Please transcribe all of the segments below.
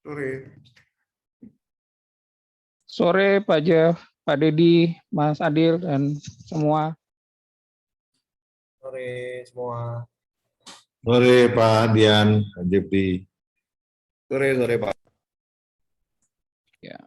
Sore. Sore Pak Jeff, Pak Dedi, Mas Adil, dan semua. Sore semua. Sore Pak Dian, Pak Jepri. Sore Pak. Ya.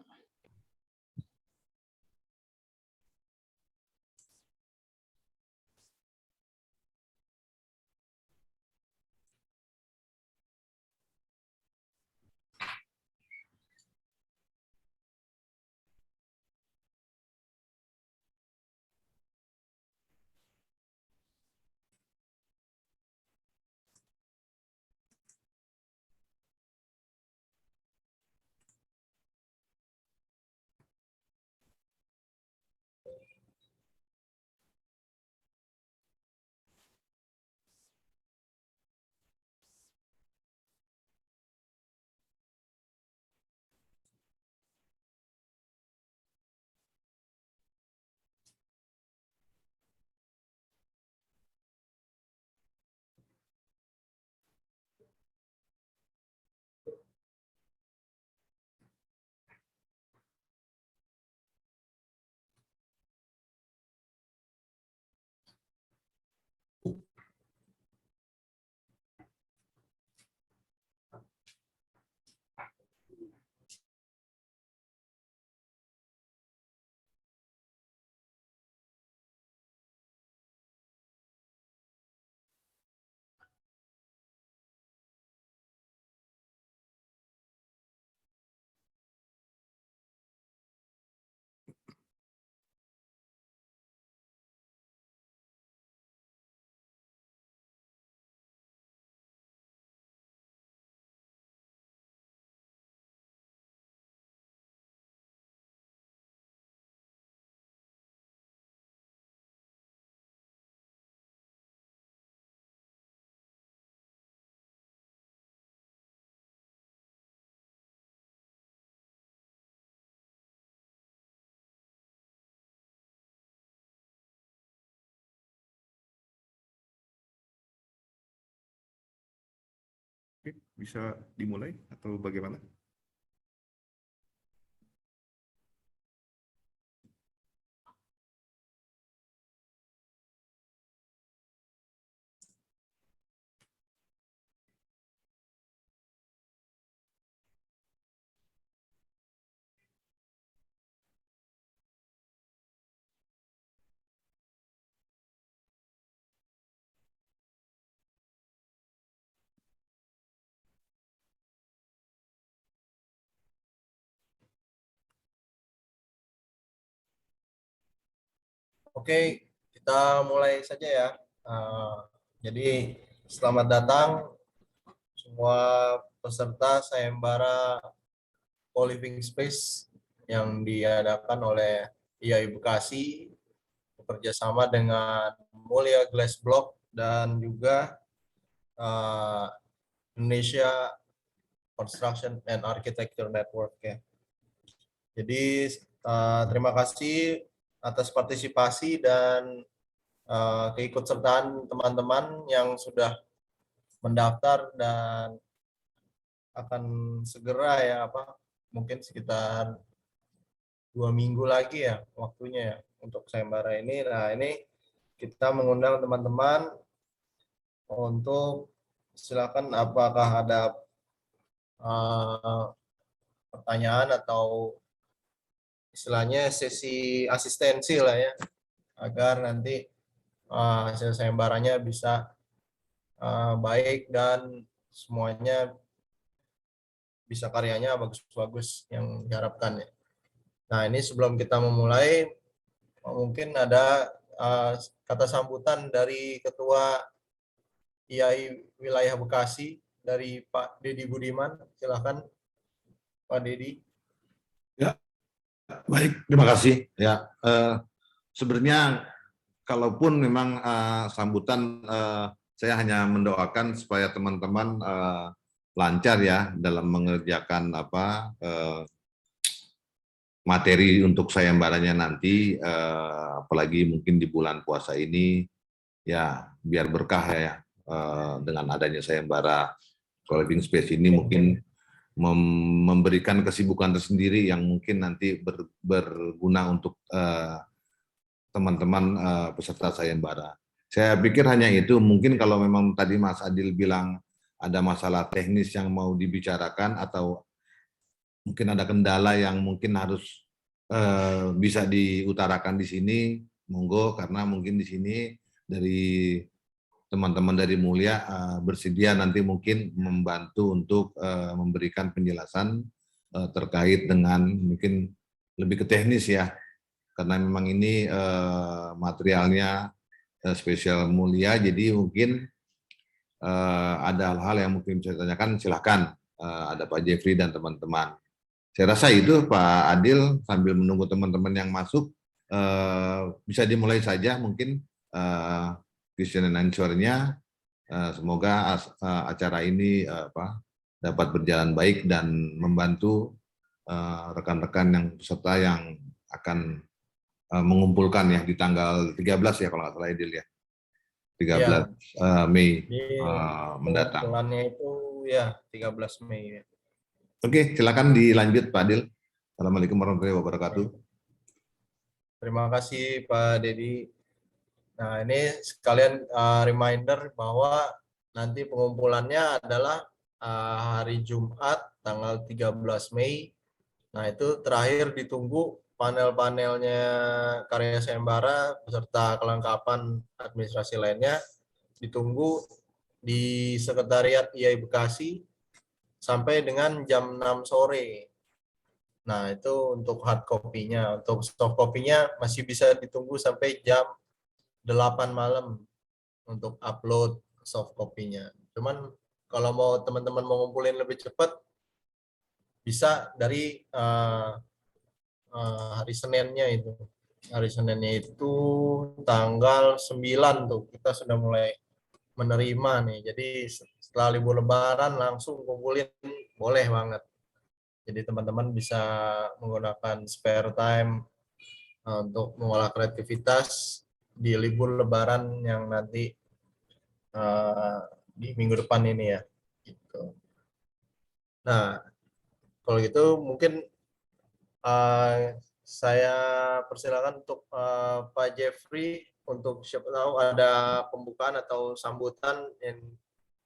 Oke, bisa dimulai atau bagaimana? Oke, kita mulai saja ya. Jadi selamat datang semua peserta sayembara co-living space yang diadakan oleh IAI Bekasi bekerjasama dengan Mulia Glass Block dan juga Indonesia Construction and Architecture Network ya. Jadi terima kasih atas partisipasi dan keikutsertaan teman-teman yang sudah mendaftar dan akan segera ya mungkin sekitar 2 minggu lagi ya waktunya ya untuk sayembara ini. Nah ini kita mengundang teman-teman untuk silakan apakah ada pertanyaan atau istilahnya sesi asistensi lah ya agar nanti hasil sayembaranya bisa baik dan semuanya bisa karyanya bagus-bagus yang diharapkan ya. Nah ini sebelum kita memulai mungkin ada kata sambutan dari Ketua IAI Wilayah Bekasi dari Pak Dedi Budiman. Silakan Pak Dedi. Ya, baik, terima kasih. Ya, sebenarnya kalaupun memang sambutan saya hanya mendoakan supaya teman-teman lancar ya dalam mengerjakan materi untuk sayembaranya nanti, apalagi mungkin di bulan puasa ini, ya biar berkah ya dengan adanya sayembara co-living space ini mungkin memberikan kesibukan tersendiri yang mungkin nanti berguna untuk teman-teman peserta sayembara. Saya pikir hanya itu. Mungkin kalau memang tadi Mas Adil bilang ada masalah teknis yang mau dibicarakan atau mungkin ada kendala yang mungkin harus bisa diutarakan di sini, monggo, karena mungkin di sini dari teman-teman dari Mulia bersedia nanti mungkin membantu untuk memberikan penjelasan terkait dengan mungkin lebih ke teknis ya, karena memang ini materialnya spesial Mulia, jadi mungkin ada hal-hal yang mungkin bisa ditanyakan, silahkan ada Pak Jeffrey dan teman-teman. Saya rasa itu Pak Adil, sambil menunggu teman-teman yang masuk, bisa dimulai saja mungkin question and answer-nya. Semoga acara ini dapat berjalan baik dan membantu rekan-rekan yang peserta yang akan mengumpulkan ya di tanggal 13 ya kalau nggak salah Adil ya. 13 Mei mendatang. Pengumpulannya itu ya 13 Mei. Ya. Oke, silakan dilanjut Pak Adil. Assalamualaikum warahmatullahi wabarakatuh. Terima kasih Pak Dedi. Nah, ini sekalian reminder bahwa nanti pengumpulannya adalah hari Jumat tanggal 13 Mei. Nah, itu terakhir ditunggu panel-panelnya karya sayembara beserta kelengkapan administrasi lainnya ditunggu di Sekretariat IAI Bekasi sampai dengan jam 6 sore. Nah, itu untuk hard copy-nya. Untuk soft copy-nya masih bisa ditunggu sampai jam 8 malam untuk upload soft copy-nya. Cuman kalau mau teman-teman mau ngumpulin lebih cepat, bisa dari hari Seninnya itu. Hari Seninnya itu tanggal 9 tuh, kita sudah mulai menerima nih. Jadi setelah libur lebaran langsung kumpulin, boleh banget. Jadi teman-teman bisa menggunakan spare time untuk mengolah kreativitas di libur lebaran yang nanti di minggu depan ini ya. Gitu. Nah, kalau gitu mungkin saya persilakan untuk Pak Jeffrey untuk siapa tahu ada pembukaan atau sambutan yang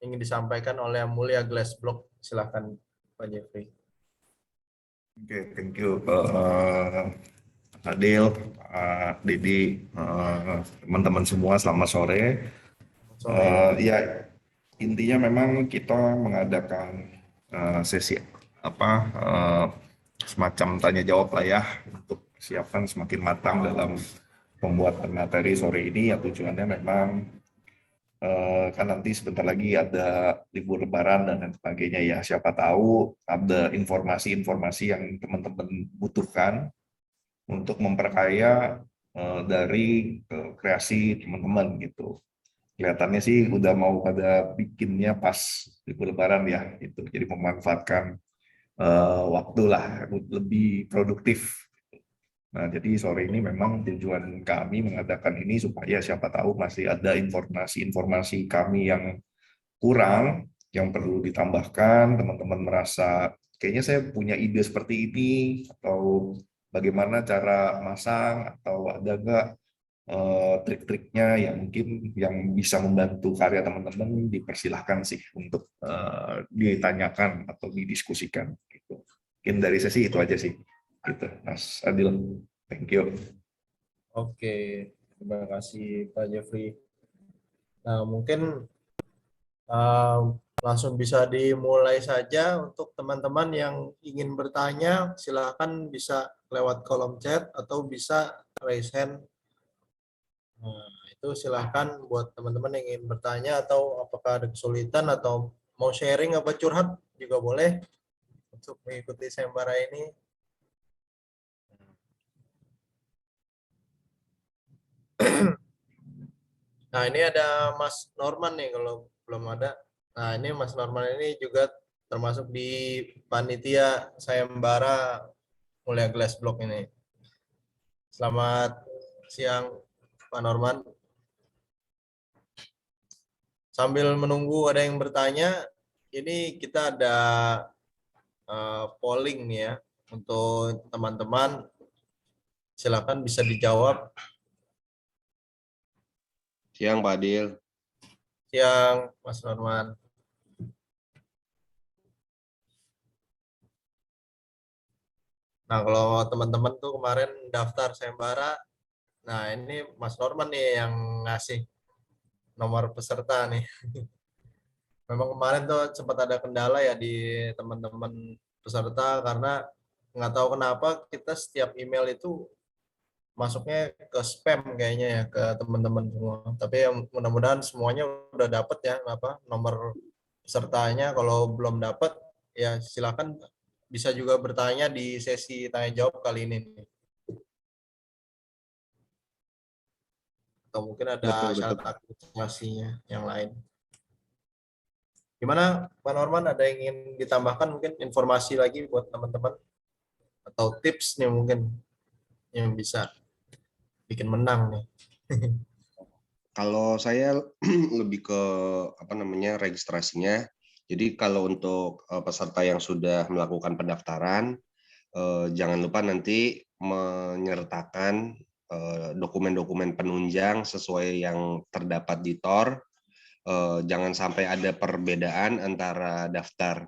ingin disampaikan oleh Mulia Glassblock. Silakan Pak Jeffrey. Oke, thank you Adil, Pak Dedi, teman-teman semua, selamat sore. Ya, intinya memang kita mengadakan sesi semacam tanya jawab lah ya, untuk siapkan semakin matang dalam pembuatan materi sore ini. Ya tujuannya memang kan nanti sebentar lagi ada libur lebaran dan lain sebagainya ya, siapa tahu ada informasi-informasi yang teman-teman butuhkan untuk memperkaya dari kreasi teman-teman gitu. Kelihatannya sih udah mau pada bikinnya pas libur lebaran ya, itu jadi memanfaatkan waktu lah lebih produktif. Nah, jadi sore ini memang tujuan kami mengadakan ini supaya siapa tahu masih ada informasi-informasi kami yang kurang, yang perlu ditambahkan, teman-teman merasa kayaknya saya punya ide seperti ini, atau bagaimana cara masang, atau ada nggak trik-triknya yang mungkin yang bisa membantu karya teman-teman, dipersilahkan sih untuk ditanyakan atau didiskusikan. Gitu. Mungkin dari sesi itu aja sih. Gitu, Mas Adil. Thank you. Oke, terima kasih Pak Jeffrey. Nah, mungkin langsung bisa dimulai saja. Untuk teman-teman yang ingin bertanya, silakan bisa lewat kolom chat atau bisa raise hand. Nah, itu silakan buat teman-teman yang ingin bertanya atau apakah ada kesulitan atau mau sharing apa curhat juga boleh untuk mengikuti sayembara ini. Nah, ini ada Mas Norman nih kalau belum ada. Nah, ini Mas Norman ini juga termasuk di panitia sayembara Mulia Glassblock ini. Selamat siang Pak Norman. Sambil menunggu ada yang bertanya, ini kita ada polling nih ya untuk teman-teman. Silakan bisa dijawab. Siang Pak Adil. Siang Mas Norman. Nah, kalau teman-teman tuh kemarin daftar sayembara, nah ini Mas Norman nih yang ngasih nomor peserta nih. Memang kemarin tuh sempat ada kendala ya di teman-teman peserta karena nggak tahu kenapa kita setiap email itu masuknya ke spam kayaknya ya ke teman-teman semua. Tapi yang mudah-mudahan semuanya udah dapat ya apa nomor pesertanya. Kalau belum dapat ya silakan bisa juga bertanya di sesi tanya jawab kali ini. Atau mungkin ada Betul, syarat betul. administrasinya yang lain. Gimana Pak Norman, ada yang ingin ditambahkan mungkin informasi lagi buat teman-teman atau tips nih mungkin yang bisa bikin menang nih. Kalau saya lebih ke apa namanya registrasinya. Jadi kalau untuk peserta yang sudah melakukan pendaftaran, jangan lupa nanti menyertakan dokumen-dokumen penunjang sesuai yang terdapat di TOR. Jangan sampai ada perbedaan antara daftar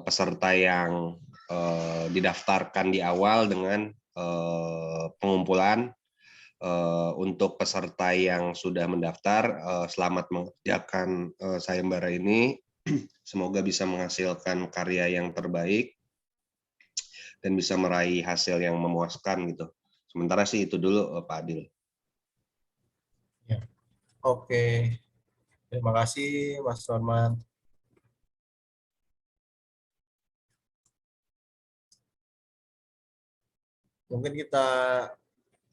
peserta yang didaftarkan di awal dengan pengumpulan. Untuk peserta yang sudah mendaftar, selamat mengerjakan sayembara ini. Semoga bisa menghasilkan karya yang terbaik dan bisa meraih hasil yang memuaskan gitu. Sementara sih itu dulu Pak Adil. Ya. Oke, terima kasih Mas Norman. Mungkin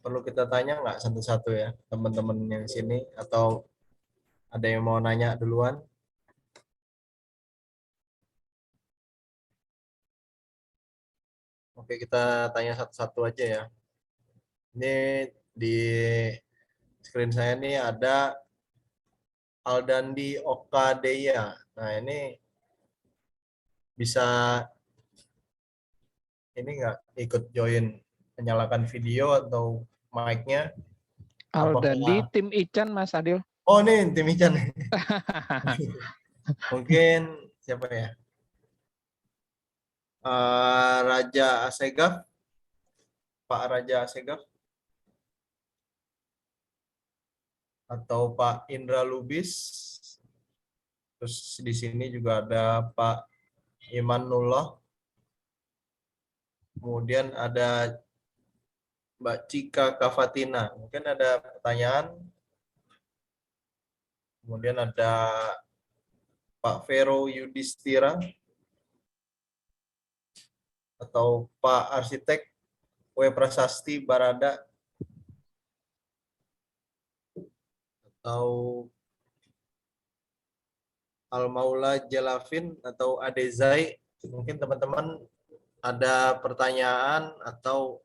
perlu kita tanya nggak satu-satu ya teman-teman yang sini, atau ada yang mau nanya duluan? Oke, kita tanya satu-satu aja ya. Ini di screen saya nih ada Aldandi Okadeya. Nah, ini bisa ini nggak ikut join, menyalakan video atau mic-nya? Aldandi, Apakah- tim Ican Mas Adil. Oh, nih tim Ican. Mungkin siapa ya? Raja Asegaf, Pak Raja Asegaf, atau Pak Indra Lubis. Terus di sini juga ada Pak Imanullah. Kemudian ada Mbak Cika Kavatina. Mungkin ada pertanyaan. Kemudian ada Pak Vero Yudhistira atau Pak Arsitek W. Prasasti Barada atau Al-Maula Jalafin atau Adezai. Mungkin teman-teman ada pertanyaan atau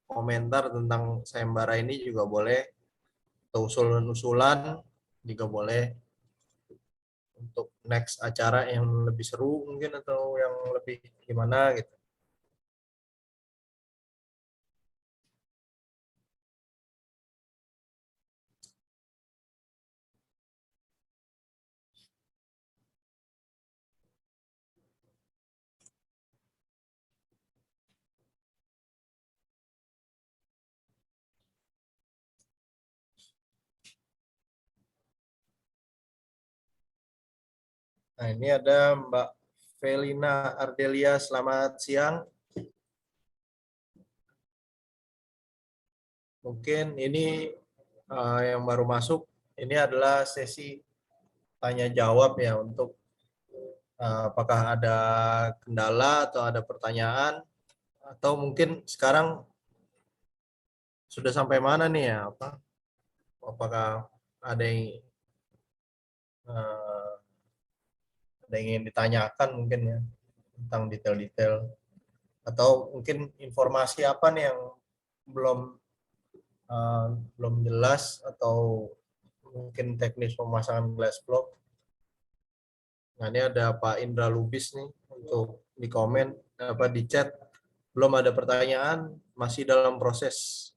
komentar tentang sayembara ini juga boleh, atau usulan-usulan juga boleh untuk next acara yang lebih seru mungkin, atau yang lebih gimana gitu. Nah, ini ada Mbak Felina Ardelia, selamat siang. Mungkin ini yang baru masuk, ini adalah sesi tanya jawab ya, untuk apakah ada kendala atau ada pertanyaan, atau mungkin sekarang sudah sampai mana nih ya, apakah ada yang ingin ditanyakan mungkin ya tentang detail-detail, atau mungkin informasi apa nih yang belum jelas, atau mungkin teknis pemasangan glass block. Nah, ini ada Pak Indra Lubis nih untuk di komen di chat belum ada pertanyaan, masih dalam proses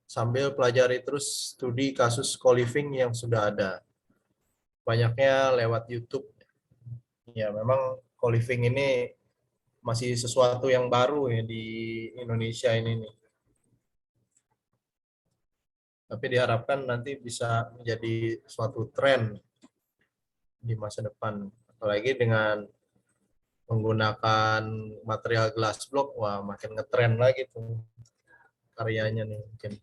sambil pelajari terus studi kasus co-living yang sudah ada. Banyaknya lewat YouTube. Ya, memang co-living ini masih sesuatu yang baru ya di Indonesia ini nih. Tapi diharapkan nanti bisa menjadi suatu tren di masa depan. Apalagi dengan menggunakan material glass block, wah makin ngetren lagi tuh karyanya nih mungkin.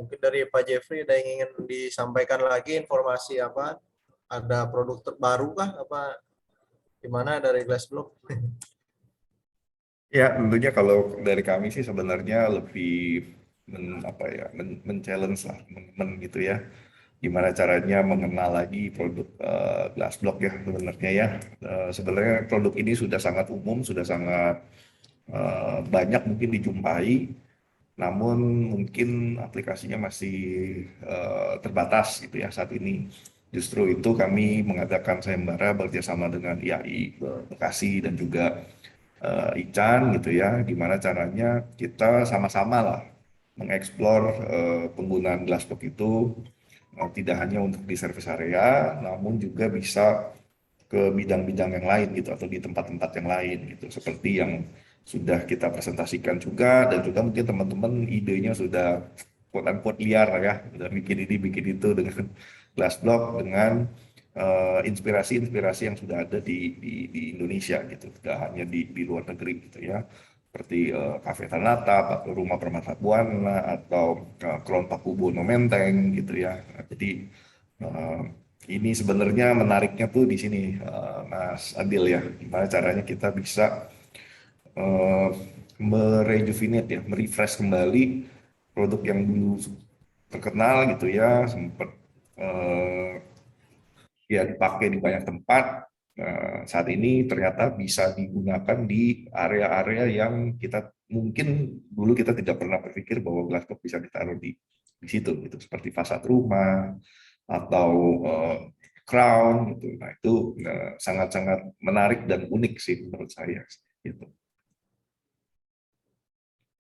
Mungkin dari Pak Jeffrey ada yang ingin disampaikan lagi informasi apa? Ada produk terbaru kah? Apa gimana dari glass block? Ya, tentunya kalau dari kami sih sebenarnya lebih men-challenge lah teman-teman gitu ya. Gimana caranya mengenal lagi produk Glassblock ya sebenarnya ya. Sebenarnya produk ini sudah sangat umum, sudah sangat banyak mungkin dijumpai, namun mungkin aplikasinya masih terbatas gitu ya saat ini. Justru itu kami mengadakan sayembara bekerjasama dengan IAI Bekasi dan juga Ican gitu ya, gimana caranya kita sama-sama lah mengeksplor penggunaan Glassbox itu tidak hanya untuk di service area, namun juga bisa ke bidang-bidang yang lain gitu atau di tempat-tempat yang lain gitu, seperti yang sudah kita presentasikan juga dan juga mungkin teman-teman idenya sudah quote-unquote liar ya, udah bikin ini bikin itu dengan Glassblock dengan inspirasi-inspirasi yang sudah ada di Indonesia gitu, tidak hanya di luar negeri gitu ya, seperti Cafe Tanatap atau Rumah Permata Buana atau Klon Pakubono Menteng gitu ya. Nah, jadi ini sebenarnya menariknya tuh di sini, Mas Adil ya, gimana caranya kita bisa merejuvenate ya, merefresh kembali produk yang dulu terkenal gitu ya, sempat ya dipakai di banyak tempat. Saat ini ternyata bisa digunakan di area-area yang kita mungkin dulu kita tidak pernah berpikir bahwa glassbox bisa ditaruh di situ gitu, seperti fasad rumah atau crown gitu. Nah, itu sangat-sangat menarik dan unik sih menurut saya gitu.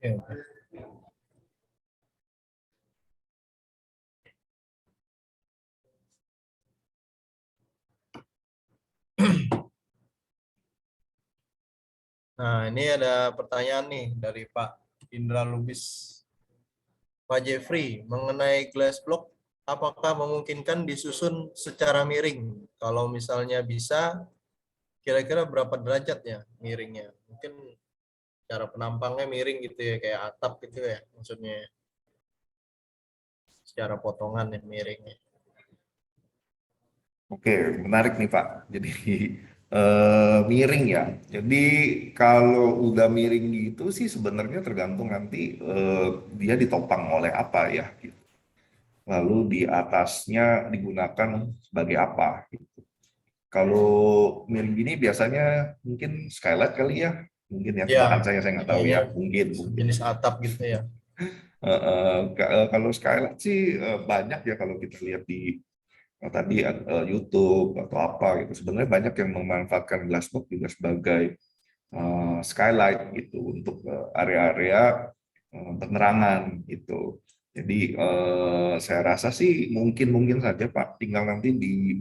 Ya. Nah, ini ada pertanyaan nih dari Pak Indra Lubis. Pak Jeffrey, mengenai glass block, apakah memungkinkan disusun secara miring? Kalau misalnya bisa, kira-kira berapa derajat ya miringnya? Mungkin cara penampangnya miring gitu ya, kayak atap gitu ya maksudnya. Secara potongan ya miringnya. Oke, menarik nih Pak. Jadi miring ya. Jadi kalau udah miring gitu sih sebenarnya tergantung nanti dia ditopang oleh apa ya. Gitu. Lalu di atasnya digunakan sebagai apa. Gitu. Kalau miring gini biasanya mungkin skylight kali ya. Mungkin ya Ya, tebakan saya nggak tahu kayaknya ya. Mungkin. jenis atap gitu ya. Kalau skylight sih banyak ya kalau kita lihat di tadi YouTube atau apa gitu. Sebenarnya banyak yang memanfaatkan glassbox juga sebagai skylight gitu untuk area-area penerangan gitu. Jadi saya rasa sih mungkin saja Pak, tinggal nanti di,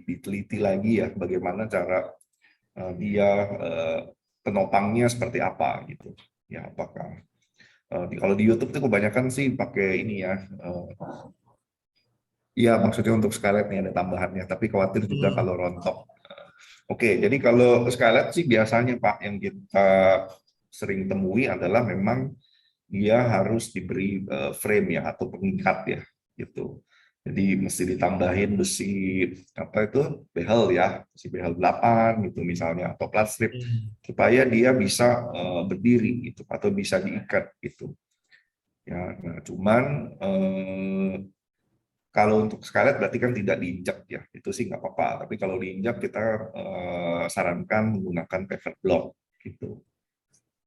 diteliti lagi ya bagaimana cara dia penopangnya seperti apa gitu. Ya apakah kalau di YouTube tuh kebanyakan sih pakai ini ya. Iya, maksudnya untuk skylight nih ada tambahannya, tapi khawatir juga kalau rontok. Oke, jadi kalau skylight sih biasanya Pak yang kita sering temui adalah memang dia harus diberi frame ya atau pengikat ya, gitu. Jadi mesti ditambahin besi apa itu behel ya, besi behel 8 gitu misalnya atau plat strip supaya dia bisa berdiri gitu atau bisa diikat gitu. Ya, nah, cuman Kalau untuk skylight berarti kan tidak diinjak ya, itu sih nggak apa-apa. Tapi kalau diinjak kita sarankan menggunakan paver block gitu.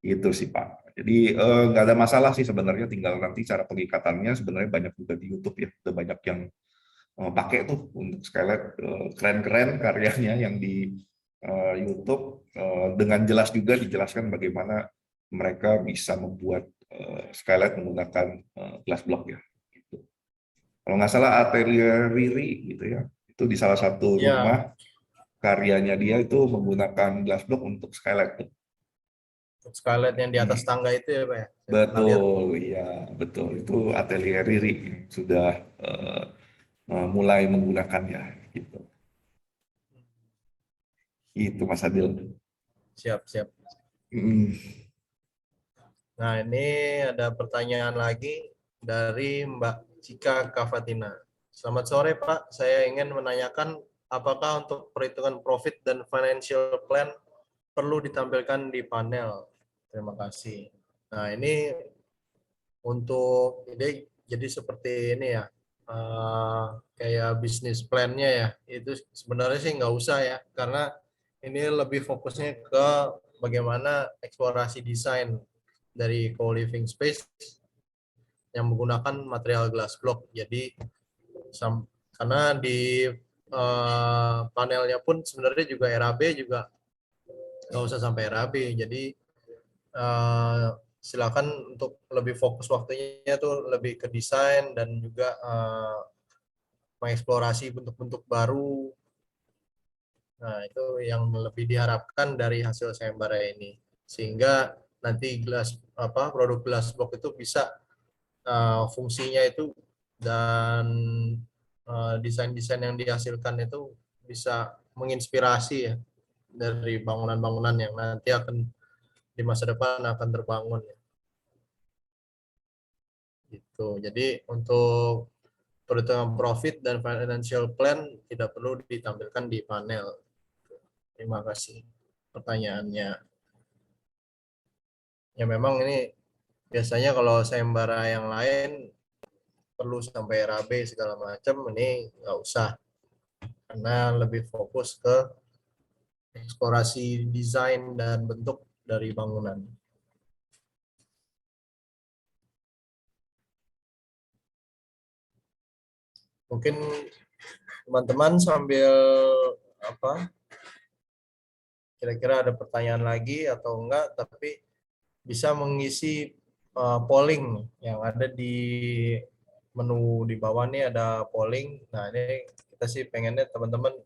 Itu sih Pak. Jadi nggak ada masalah sih sebenarnya, tinggal nanti cara pengikatannya sebenarnya banyak juga di YouTube ya, udah banyak yang pakai tuh untuk skylight, keren-keren karyanya yang di YouTube, dengan jelas juga dijelaskan bagaimana mereka bisa membuat skylight menggunakan glass block ya. Gitu. Kalau nggak salah Atelier Riri gitu ya, itu di salah satu Ya, rumah karyanya dia itu menggunakan glass block untuk skylight tuh. skylight yang di atas tangga itu ya Pak ya. Saya pernah lihat. Betul, iya betul. Itu Atelier Riri yang sudah mulai menggunakannya gitu. Itu Mas Adil. Siap. Mm. Nah, ini ada pertanyaan lagi dari Mbak Cika Kavatina. Selamat sore Pak, saya ingin menanyakan apakah untuk perhitungan profit dan financial plan perlu ditampilkan di panel? Terima kasih. Nah, ini untuk ide jadi seperti ini ya, kayak bisnis plan-nya ya, itu sebenarnya sih nggak usah ya, karena ini lebih fokusnya ke bagaimana eksplorasi desain dari co-living space yang menggunakan material glass block. Jadi karena di panelnya pun sebenarnya juga RAB juga nggak usah sampai RAB. Jadi silakan untuk lebih fokus waktunya tuh lebih ke desain dan juga mengeksplorasi bentuk-bentuk baru. Nah, itu yang lebih diharapkan dari hasil sayembara ini. Sehingga nanti produk glass block itu bisa fungsinya itu dan desain-desain yang dihasilkan itu bisa menginspirasi ya dari bangunan-bangunan yang nanti akan di masa depan akan terbangun ya. Gitu. Jadi untuk perhitungan profit dan financial plan tidak perlu ditampilkan di panel. Terima kasih pertanyaannya. Ya memang ini biasanya kalau sayembara yang lain perlu sampai RAB segala macam, ini nggak usah. Karena lebih fokus ke eksplorasi desain dan bentuk dari bangunan. Mungkin teman-teman sambil kira-kira ada pertanyaan lagi atau enggak, tapi bisa mengisi polling yang ada di menu di bawah nih, ada polling. Nah, ini kita sih pengennya teman-teman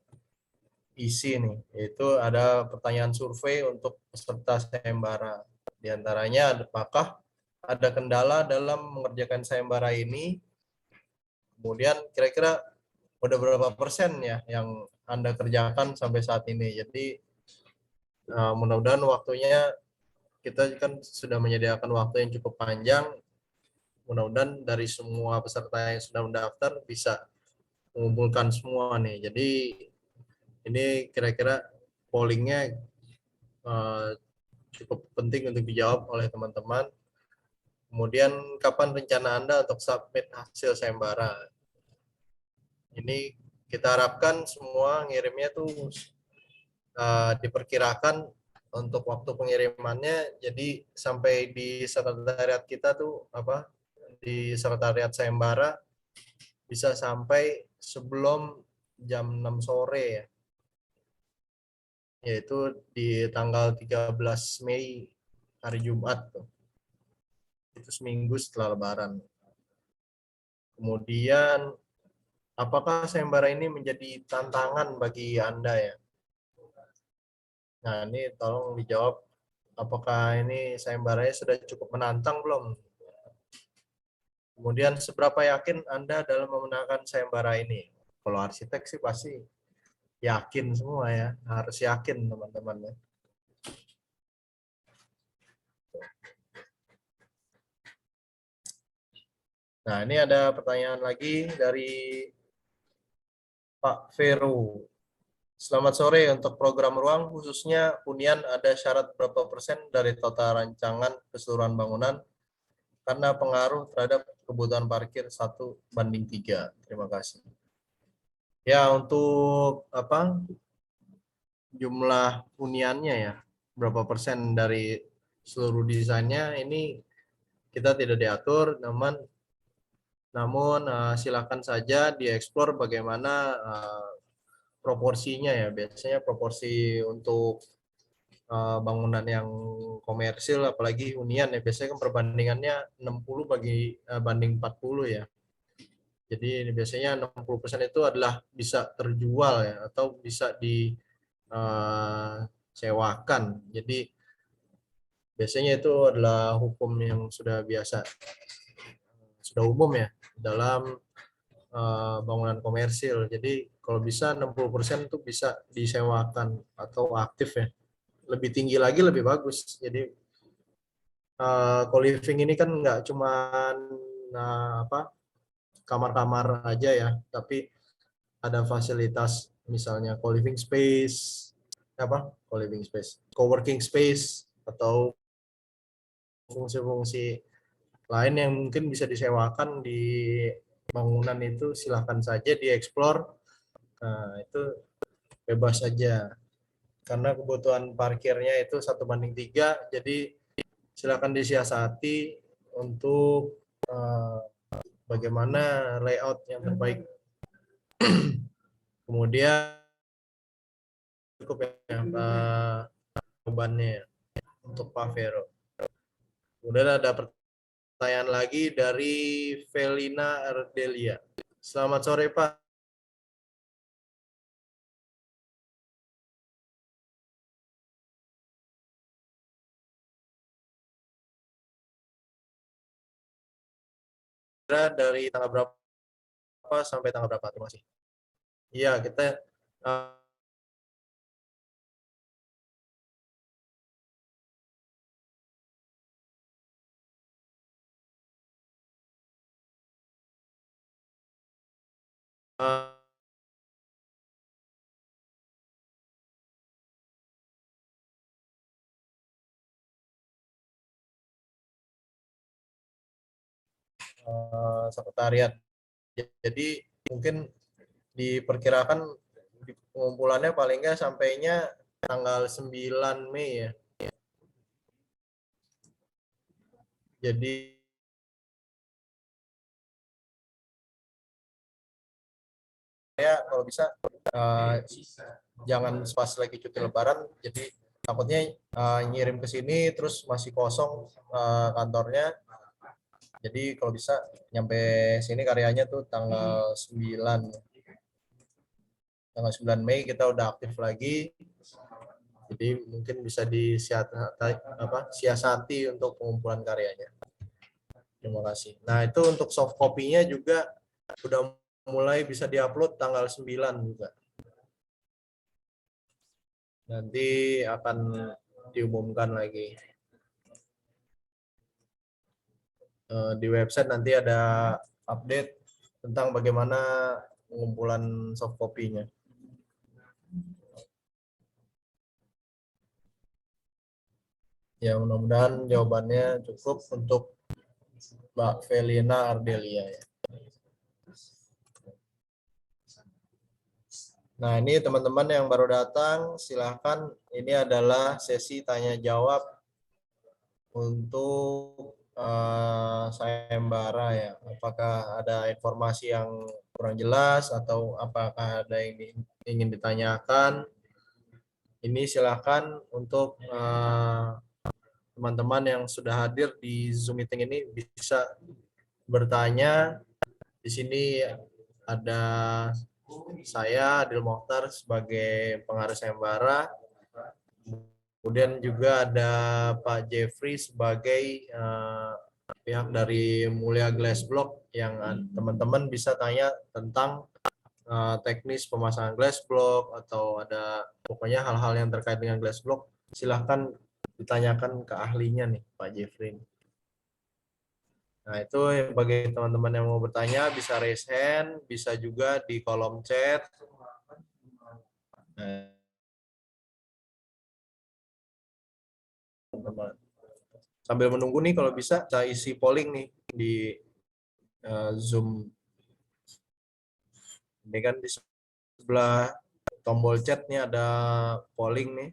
isi nih, yaitu ada pertanyaan survei untuk peserta sayembara. Di antaranya, apakah ada kendala dalam mengerjakan sayembara ini? Kemudian kira-kira udah berapa persen ya yang Anda kerjakan sampai saat ini. Jadi mudah-mudahan waktunya, kita kan sudah menyediakan waktu yang cukup panjang. Mudah-mudahan dari semua peserta yang sudah mendaftar bisa mengumpulkan semua nih. Jadi ini kira-kira pollingnya cukup penting untuk dijawab oleh teman-teman. Kemudian kapan rencana Anda untuk submit hasil sayembara? Ini kita harapkan semua ngirimnya tuh diperkirakan untuk waktu pengirimannya, jadi sampai di sekretariat kita tuh di sekretariat sayembara bisa sampai sebelum jam 6 sore ya, yaitu di tanggal 13 Mei hari Jumat tuh. Itu seminggu setelah Lebaran. Kemudian apakah sayembara ini menjadi tantangan bagi Anda ya? Nah, ini tolong dijawab, apakah ini sayembaranya sudah cukup menantang belum? Kemudian seberapa yakin Anda dalam memenangkan sayembara ini? Kalau arsitek sih pasti yakin semua ya, harus yakin teman-teman ya. Nah, ini ada pertanyaan lagi dari Pak Vero. Selamat sore, untuk program ruang khususnya hunian ada syarat berapa persen dari total rancangan keseluruhan bangunan? karena pengaruh terhadap kebutuhan parkir 1:3. Terima kasih. Ya, untuk jumlah huniannya ya, berapa persen dari seluruh desainnya ini kita tidak diatur, namun silakan saja dieksplor bagaimana proporsinya ya. Biasanya proporsi untuk bangunan yang komersil apalagi hunian ya, biasanya kan perbandingannya 60 banding 40 ya. Jadi biasanya 60% itu adalah bisa terjual ya, atau bisa disewakan. Jadi biasanya itu adalah hukum yang sudah biasa, sudah umum ya dalam bangunan komersil. Jadi kalau bisa 60% itu bisa disewakan atau aktif ya. Lebih tinggi lagi lebih bagus. Jadi co-living ini kan nggak cuman kamar-kamar aja ya, tapi ada fasilitas misalnya co-living space, co-working space, atau fungsi-fungsi lain yang mungkin bisa disewakan di bangunan itu. Silahkan saja dieksplor. Nah, itu bebas saja. Karena kebutuhan parkirnya itu 1:3, jadi silakan disiasati untuk bagaimana layout yang terbaik. Kemudian cukup ya bebannya untuk Pak Vero. Kemudian ada pertanyaan lagi dari Felina Ardelia. Selamat sore Pak. Dari tanggal berapa sampai tanggal berapa? Terima kasih. Iya, kita sekretariat. Jadi mungkin diperkirakan pengumpulannya paling nggak sampainya tanggal 9 Mei ya. Jadi ya kalau bisa jangan pas lagi cuti lebaran, jadi takutnya ngirim ke sini terus masih kosong kantornya. Jadi kalau bisa nyampe sini karyanya tuh tanggal 9 Mei kita udah aktif lagi. Jadi mungkin bisa disiasati untuk pengumpulan karyanya. Terima kasih. Nah, itu untuk soft copy-nya juga udah mulai bisa diupload tanggal 9 juga. Nanti akan diumumkan lagi. Di website nanti ada update tentang bagaimana pengumpulan soft copy-nya. Ya, mudah-mudahan jawabannya cukup untuk Mbak Felina Ardelia ya. Nah, ini teman-teman yang baru datang, silahkan. Ini adalah sesi tanya jawab untuk sayembara ya. Apakah ada informasi yang kurang jelas atau apakah ada yang ingin ditanyakan? Ini silahkan untuk teman-teman yang sudah hadir di Zoom meeting ini bisa bertanya. Di sini ada saya, Adil Mokhtar, sebagai pengarah sayembara. Kemudian juga ada Pak Jeffrey sebagai pihak dari Mulia Glass Block, yang teman-teman bisa tanya tentang teknis pemasangan glass block atau ada pokoknya hal-hal yang terkait dengan glass block. Silahkan ditanyakan ke ahlinya nih, Pak Jeffrey. Nah, itu bagi teman-teman yang mau bertanya bisa raise hand, bisa juga di kolom chat. sambil menunggu nih kalau bisa isi polling nih di Zoom. Ini kan di sebelah tombol chat nih ada polling nih.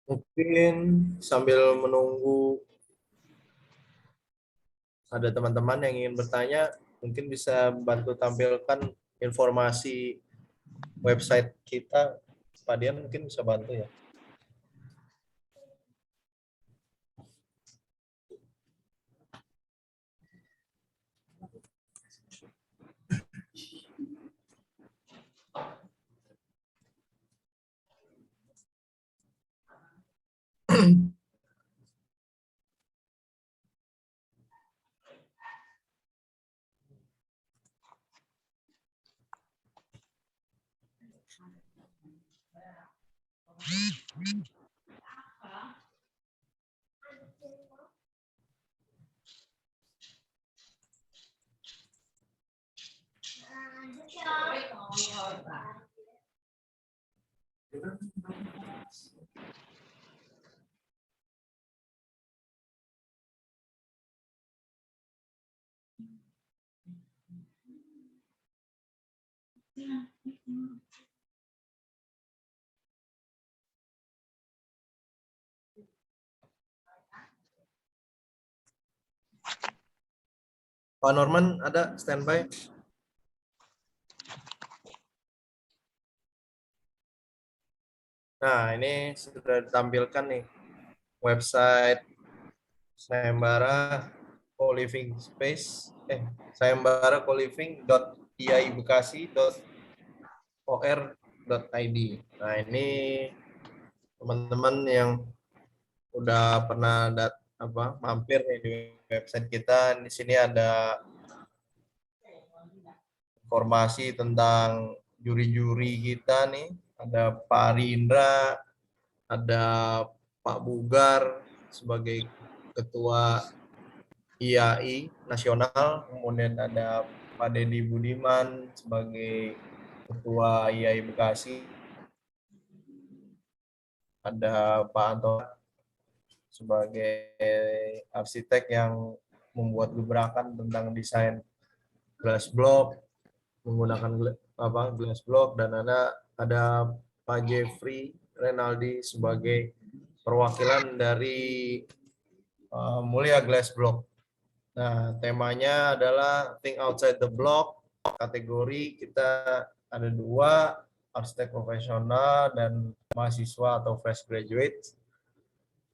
Mungkin sambil menunggu ada teman-teman yang ingin bertanya, mungkin bisa bantu tampilkan informasi website kita. Pak Dian mungkin bisa bantu ya. Pak Norman ada standby? Nah, ini sudah ditampilkan nih website Sayembara Co-living Space, sayembara co-living.iaibekasi.or.id. Nah, ini teman-teman yang udah pernah mampir nih di website kita. Di sini ada informasi tentang juri-juri kita nih. Ada Pak Rindra, ada Pak Bugar sebagai Ketua IAI Nasional, kemudian ada Pak Dedi Budiman sebagai Ketua IAI Bekasi, ada Pak Anton sebagai arsitek yang membuat gebrakan tentang desain glass block, menggunakan glass block, dan ada Pak Jeffrey Renaldi sebagai perwakilan dari Mulia Glass Block. Nah, temanya adalah Think Outside the Block. Kategori kita ada 2, arsitek profesional dan mahasiswa atau fresh graduate.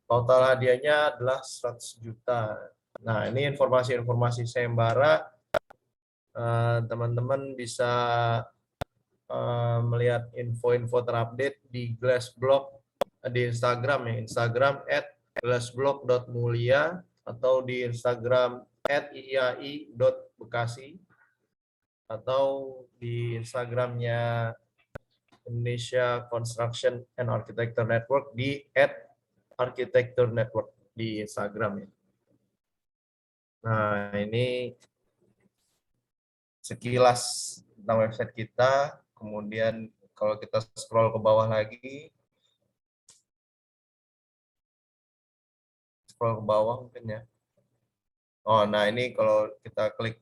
Total hadiahnya adalah 100 juta. Nah, ini informasi-informasi sayembara. Teman-teman bisa melihat info-info terupdate di Glass Block di Instagram ya, Instagram @glassblock.mulia atau di Instagram @iai.bekasi atau di Instagramnya Indonesia Construction and Architecture Network di @architecture-network di Instagram ya. Nah, ini sekilas tentang website kita. Kemudian kalau kita scroll ke bawah lagi, scroll ke bawah mungkin ya. Oh, nah ini kalau kita klik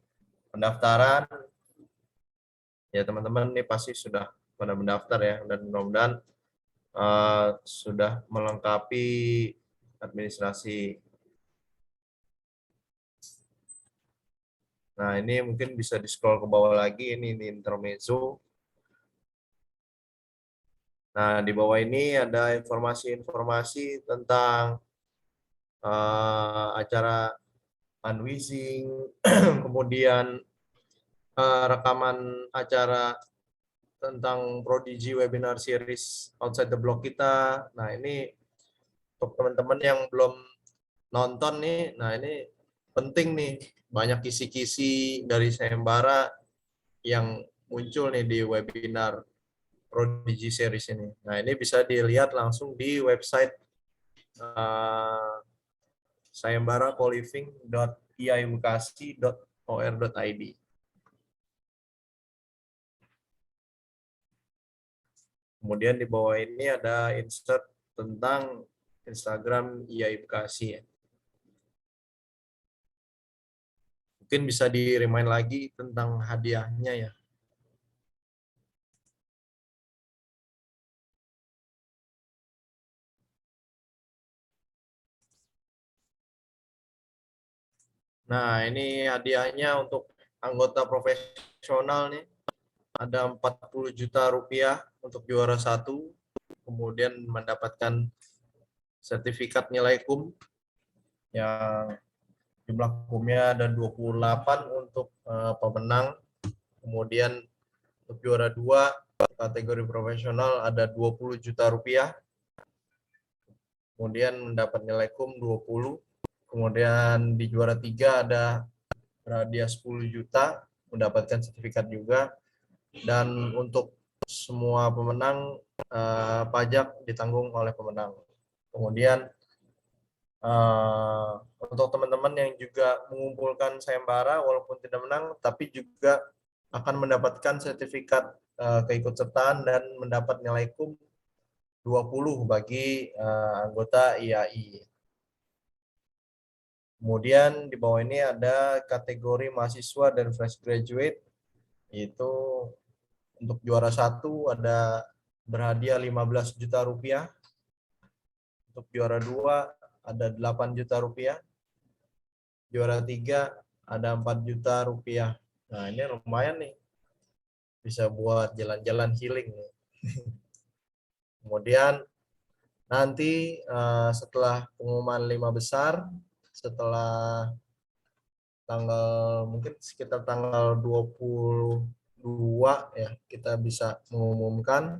pendaftaran, ya teman-teman ini pasti sudah pada mendaftar ya, dan mudah-mudahan sudah melengkapi administrasi. Nah, ini mungkin bisa di-scroll ke bawah lagi, ini intermezzo. Nah, di bawah ini ada informasi-informasi tentang acara fundraising, kemudian rekaman acara tentang Prodigy Webinar Series Outside the Block kita. Nah, ini untuk teman-teman yang belum nonton nih, nah ini penting nih, banyak kisi-kisi dari sayembara yang muncul nih di webinar Prodigy Series ini. Nah, ini bisa dilihat langsung di website sayembaracoliving.iaibekasi.or.id. Kemudian di bawah ini ada insert tentang Instagram IAI Bekasi ya. Mungkin bisa di-remind lagi tentang hadiahnya ya. Nah, ini hadiahnya untuk anggota profesional nih. Ada 40 juta rupiah untuk juara 1. Kemudian mendapatkan sertifikat nilai kum yang jumlah kumnya ada 28 untuk pemenang. Kemudian untuk juara 2 kategori profesional ada 20 juta rupiah. Kemudian mendapat nilai kum 20. Kemudian di juara 3 ada hadiah 10 juta, mendapatkan sertifikat juga. Dan untuk semua pemenang pajak ditanggung oleh pemenang. Kemudian untuk teman-teman yang juga mengumpulkan sayembara walaupun tidak menang, tapi juga akan mendapatkan sertifikat keikutsertaan dan mendapat nilai kum 20 bagi anggota IAI. Kemudian di bawah ini ada kategori mahasiswa dan fresh graduate, yaitu untuk juara 1 ada berhadiah 15 juta rupiah. Untuk juara 2 ada 8 juta rupiah. Juara 3 ada 4 juta rupiah. Nah, ini lumayan nih. Bisa buat jalan-jalan healing nih. Kemudian nanti setelah pengumuman 5 besar, setelah tanggal mungkin sekitar tanggal 22 ya, kita bisa mengumumkan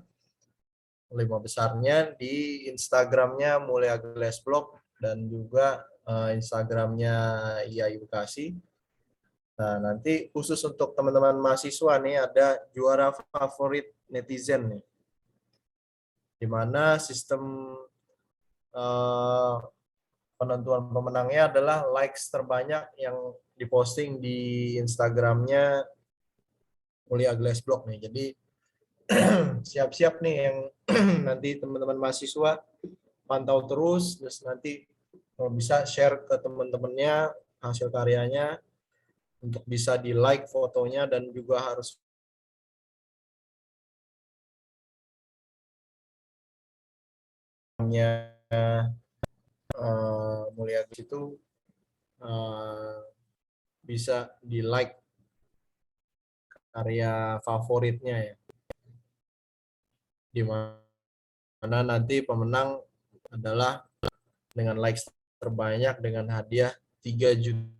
5 besarnya di Instagramnya Mulia Glassblock dan juga Instagramnya IAI Bekasi. Nah, nanti khusus untuk teman-teman mahasiswa nih ada juara favorit netizen nih, di mana sistem penentuan pemenangnya adalah likes terbanyak yang diposting di Instagramnya Mulia Glassblock nih. Jadi siap-siap nih yang nanti teman-teman mahasiswa pantau terus nanti kalau bisa share ke teman-temannya hasil karyanya untuk bisa di like fotonya dan juga harus Mulia itu bisa di like karya favoritnya ya, di mana nanti pemenang adalah dengan likes terbanyak dengan hadiah 3 juta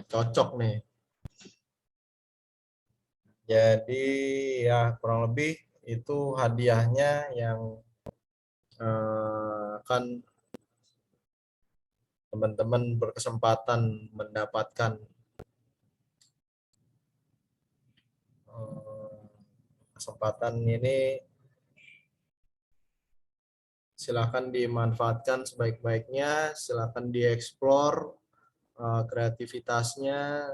cocok nih. Jadi ya kurang lebih itu hadiahnya yang akan teman-teman berkesempatan mendapatkan. Kesempatan ini silakan dimanfaatkan sebaik-baiknya, silakan dieksplor kreativitasnya,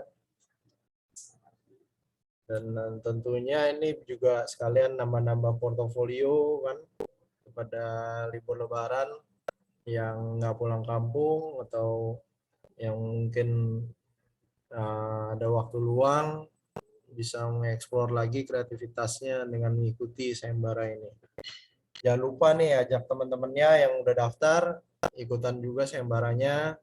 dan tentunya ini juga sekalian nambah-nambah portofolio kan pada libur Lebaran yang nggak pulang kampung atau yang mungkin ada waktu luang, bisa mengeksplor lagi kreativitasnya dengan mengikuti sayembara ini. Jangan lupa nih ajak teman-temannya yang udah daftar ikutan juga sayembaranya.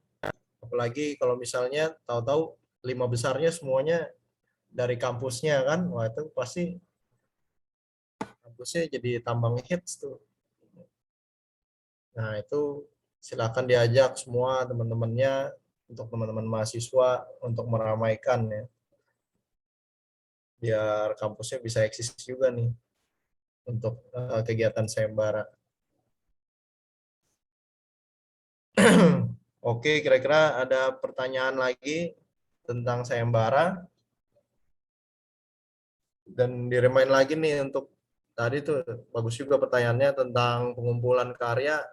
Apalagi kalau misalnya tahu-tahu 5 besarnya semuanya dari kampusnya kan, wah itu pasti kampusnya jadi tambang hits tuh. Nah itu silakan diajak semua teman-temannya, untuk teman-teman mahasiswa untuk meramaikan ya, biar kampusnya bisa eksis juga nih untuk kegiatan sayembara. Oke, kira-kira ada pertanyaan lagi tentang sayembara? Dan di-remind lagi nih untuk tadi tuh bagus juga pertanyaannya tentang pengumpulan karya.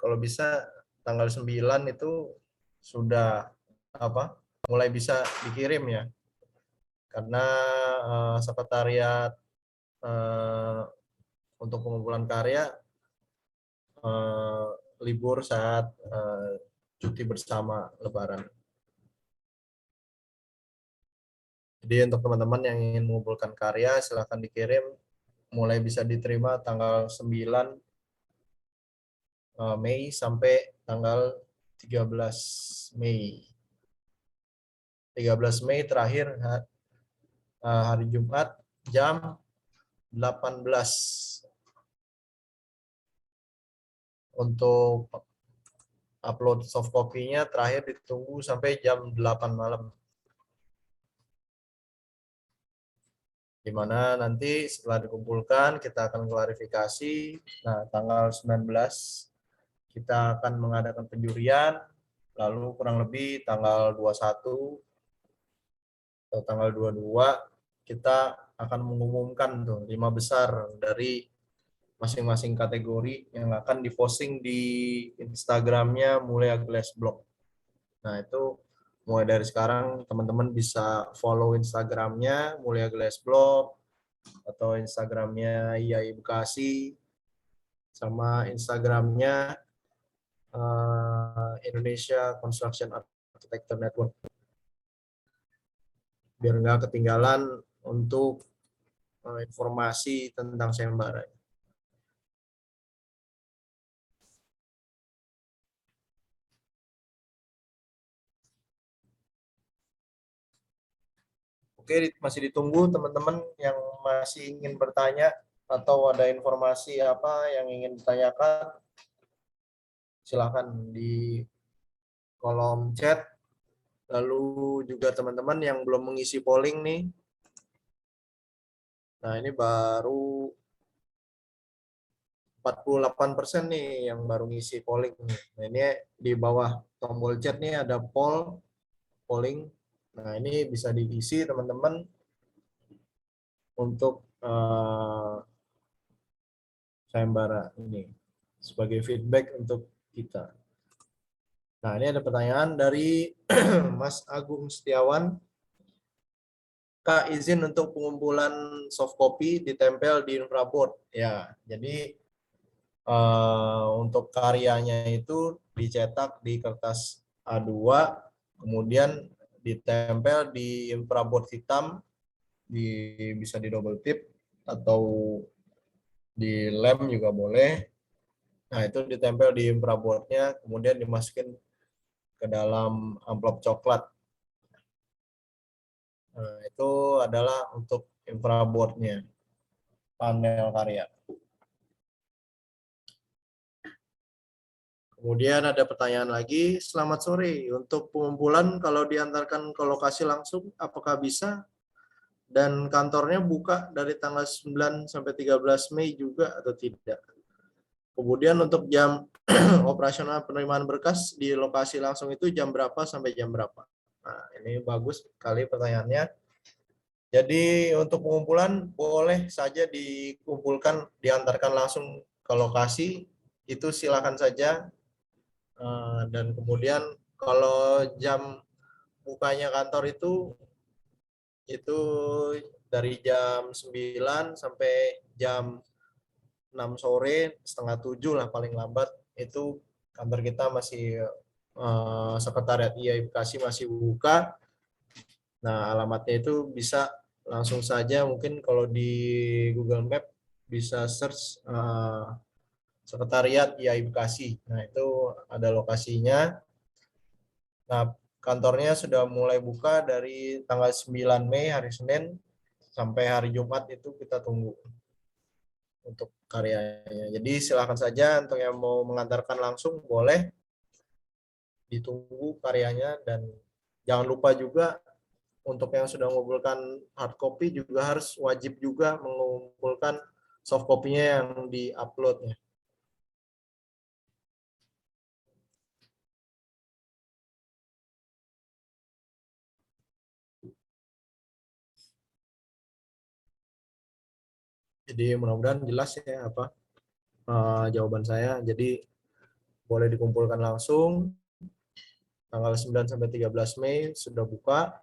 Kalau bisa tanggal 9 itu sudah mulai bisa dikirim ya. Karena sekretariat untuk pengumpulan karya libur saat cuti bersama Lebaran. Jadi untuk teman-teman yang ingin mengumpulkan karya silahkan dikirim, mulai bisa diterima tanggal 9 Mei sampai tanggal 13 Mei. 13 Mei terakhir hari Jumat jam 18. Untuk upload soft copy-nya terakhir ditunggu sampai jam 8 malam. Di mana nanti setelah dikumpulkan kita akan klarifikasi. Nah, tanggal 19 kita akan mengadakan penjurian, lalu kurang lebih tanggal 21 atau tanggal 22 kita akan mengumumkan tuh 5 besar dari masing-masing kategori yang akan diposting di Instagramnya Mulia Glass Block. Nah, itu mulai dari sekarang teman-teman bisa follow Instagramnya Mulia Glass Block atau Instagramnya IAI Bekasi sama Instagramnya Indonesia Construction Architecture Network, biar nggak ketinggalan untuk informasi tentang sayembara. Oke, masih ditunggu teman-teman yang masih ingin bertanya atau ada informasi apa yang ingin ditanyakan, silakan di kolom chat. Lalu juga teman-teman yang belum mengisi polling nih, nah ini baru 48% nih yang baru ngisi polling. Nah ini di bawah tombol chat nih ada polling. Nah ini bisa diisi teman-teman untuk sayembara ini sebagai feedback untuk kita. Nah ini ada pertanyaan dari Mas Agung Setiawan. Kak, izin untuk pengumpulan soft copy ditempel di infraboard. Ya, jadi untuk karyanya itu dicetak di kertas A2, kemudian ditempel di infraboard hitam, bisa di double tip atau di lem juga boleh. Nah, itu ditempel di infraboardnya, kemudian dimasukin ke dalam amplop coklat. Nah, itu adalah untuk infraboardnya, panel karya. Kemudian ada pertanyaan lagi, selamat sore. Untuk pengumpulan kalau diantarkan ke lokasi langsung, apakah bisa? Dan kantornya buka dari tanggal 9 sampai 13 Mei juga atau tidak? Kemudian untuk jam operasional penerimaan berkas di lokasi langsung itu jam berapa sampai jam berapa? Nah, ini bagus sekali pertanyaannya. Jadi untuk pengumpulan boleh saja dikumpulkan, diantarkan langsung ke lokasi, itu silakan saja. Dan kemudian kalau jam bukanya kantor itu dari jam 9 sampai jam 6 sore, setengah 7 lah paling lambat, itu kantor kita masih sekretariat IAI Bekasi masih buka. Nah, alamatnya itu bisa langsung saja, mungkin kalau di Google Map bisa search sekretariat IAI Bekasi. Nah, itu ada lokasinya. Nah, kantornya sudah mulai buka dari tanggal 9 Mei hari Senin sampai hari Jumat, itu kita tunggu untuk karyanya. Jadi silakan saja untuk yang mau mengantarkan langsung boleh, ditunggu karyanya. Dan jangan lupa juga untuk yang sudah mengumpulkan hard copy juga harus wajib juga mengumpulkan soft copy-nya yang di-upload-nya. Jadi mudah-mudahan jelas ya apa jawaban saya. Jadi boleh dikumpulkan langsung tanggal 9 sampai 13 Mei sudah buka,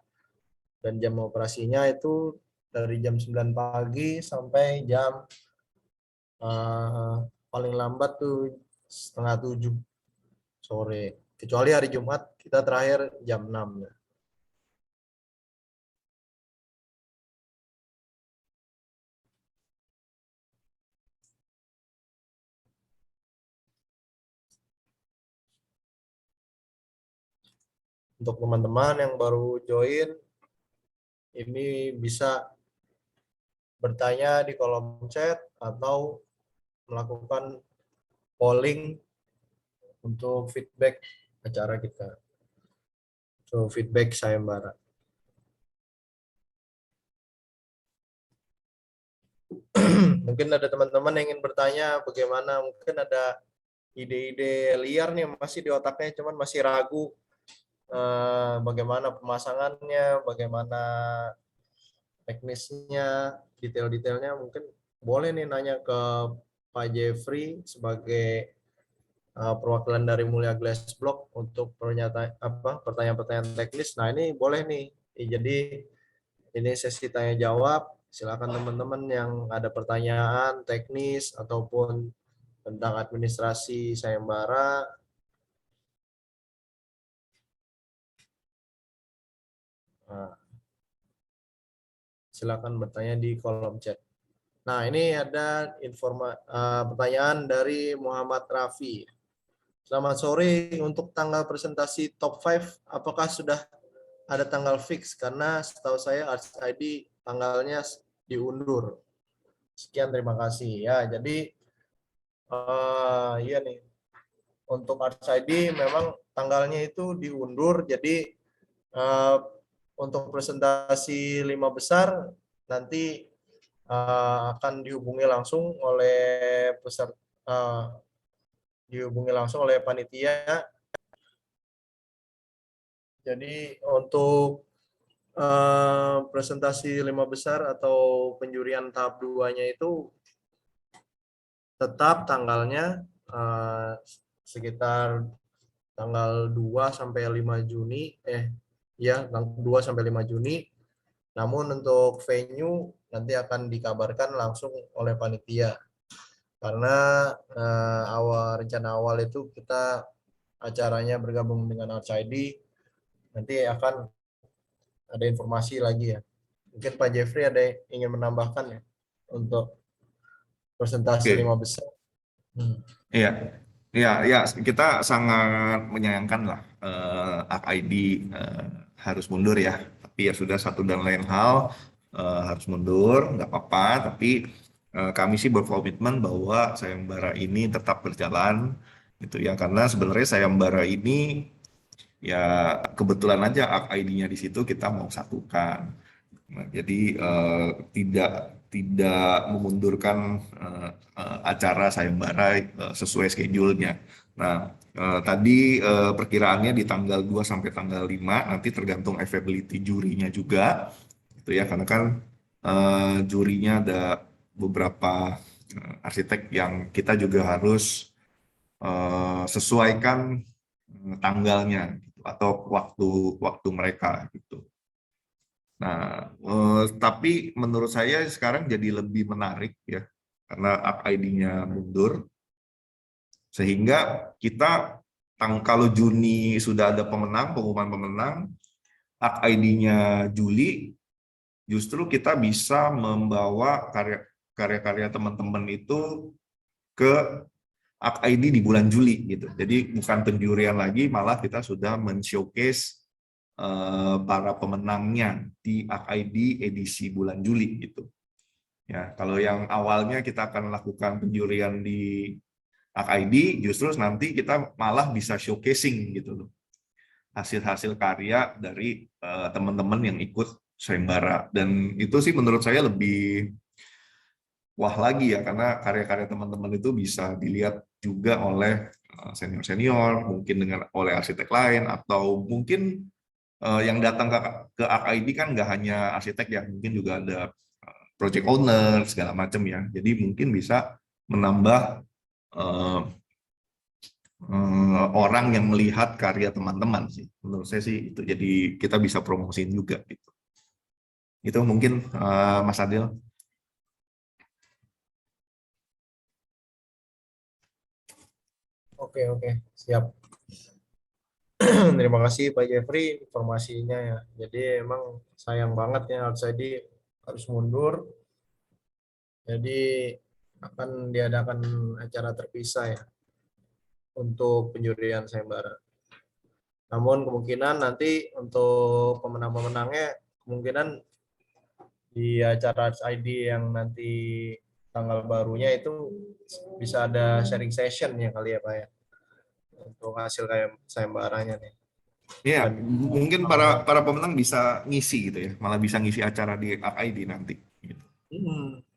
dan jam operasinya itu dari jam 9 pagi sampai jam paling lambat tuh setengah 7 sore. Kecuali hari Jumat kita terakhir jam 6 ya. Untuk teman-teman yang baru join, ini bisa bertanya di kolom chat atau melakukan polling untuk feedback acara kita. So, feedback sayembara. Mungkin ada teman-teman yang ingin bertanya bagaimana, mungkin ada ide-ide liar nih masih di otaknya, cuman masih ragu bagaimana pemasangannya, bagaimana teknisnya, detail-detailnya. Mungkin boleh nih nanya ke Pak Jeffrey sebagai perwakilan dari Mulia Glass Block untuk pertanyaan-pertanyaan teknis. Nah, ini boleh nih. Jadi ini sesi tanya jawab. Silakan teman-teman yang ada pertanyaan teknis ataupun tentang administrasi sayembara, silakan bertanya di kolom chat. Nah, ini ada pertanyaan dari Muhammad Rafi. Selamat sore, untuk tanggal presentasi top 5, apakah sudah ada tanggal fix? Karena setahu saya Arts ID tanggalnya diundur. Sekian, terima kasih. Ya, jadi iya nih, untuk Arts ID memang tanggalnya itu diundur. Jadi untuk presentasi 5 besar nanti akan dihubungi langsung oleh panitia. Jadi untuk presentasi 5 besar atau penjurian tahap 2-nya itu tetap tanggalnya sekitar tanggal 2 sampai 5 Juni, 2 sampai 5 Juni. Namun untuk venue nanti akan dikabarkan langsung oleh panitia. Karena rencana awal itu kita acaranya bergabung dengan Arts ID, nanti akan ada informasi lagi ya. Mungkin Pak Jeffrey ada yang ingin menambahkan ya untuk presentasi 5 besar. Iya, ya kita sangat menyayangkan lah Arts ID harus mundur ya. Tapi ya sudah, satu dan lain hal harus mundur, nggak apa-apa. Tapi kami sih berkomitmen bahwa sayembara ini tetap berjalan gitu ya, karena sebenarnya sayembara ini ya kebetulan aja ID-nya di situ kita mau satukan. Nah, jadi tidak memundurkan acara sayembara sesuai schedule-nya. Nah, tadi perkiraannya di tanggal 2 sampai tanggal 5, nanti tergantung availability jurinya juga, gitu ya, karena kan jurinya ada beberapa arsitek yang kita juga harus sesuaikan tanggalnya gitu, atau waktu mereka gitu. Nah, tapi menurut saya sekarang jadi lebih menarik ya, karena ID-nya mundur, sehingga kita kalau Juni sudah ada pengumuman pemenang, ID-nya Juli, justru kita bisa membawa karya-karya teman-teman itu ke ID di bulan Juli gitu. Jadi bukan penjurian lagi, malah kita sudah men-showcase para pemenangnya di ID edisi bulan Juli gitu. Ya, kalau yang awalnya kita akan lakukan penjurian di ID, justru nanti kita malah bisa showcasing gitu loh, hasil-hasil karya dari teman-teman yang ikut sayembara. Dan itu sih menurut saya lebih wah lagi ya, karena karya-karya teman-teman itu bisa dilihat juga oleh senior-senior, mungkin oleh arsitek lain, atau mungkin yang datang ke ID kan nggak hanya arsitek ya, mungkin juga ada project owner segala macam ya. Jadi mungkin bisa menambah orang yang melihat karya teman-teman sih. Menurut saya sih itu, jadi kita bisa promosiin juga gitu. Itu mungkin Mas Adil. Oke, siap. Terima kasih Pak Jeffrey informasinya ya. Jadi emang sayang banget ya Artside harus mundur. Jadi akan diadakan acara terpisah ya untuk penjurian sayembara. Namun kemungkinan nanti untuk pemenang-pemenangnya kemungkinan di acara ID yang nanti tanggal barunya itu bisa ada sharing session ya kali ya Pak ya, untuk hasil kayak sayembaranya nih. Iya, Dan mungkin para pemenang bisa ngisi gitu ya, malah bisa ngisi acara di ID nanti. Gitu.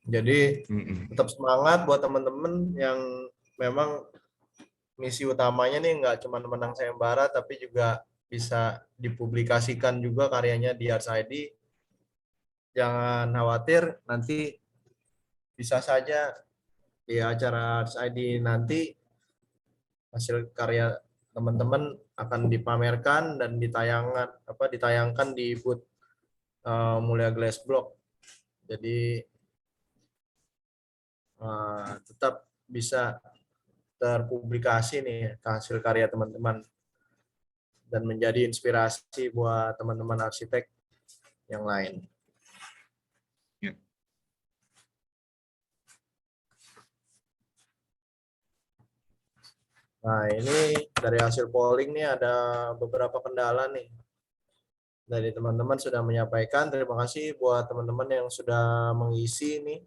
Jadi tetap semangat buat teman-teman yang memang misi utamanya nih nggak cuma menang sayembara, tapi juga bisa dipublikasikan juga karyanya di Arts ID. Jangan khawatir, nanti bisa saja di acara Arts ID nanti hasil karya teman-teman akan dipamerkan dan ditayangkan di booth Mulia Glass Block. Jadi tetap bisa terpublikasi nih hasil karya teman-teman dan menjadi inspirasi buat teman-teman arsitek yang lain. Ya. Nah, ini dari hasil polling nih ada beberapa kendala nih. Dari teman-teman sudah menyampaikan, terima kasih buat teman-teman yang sudah mengisi nih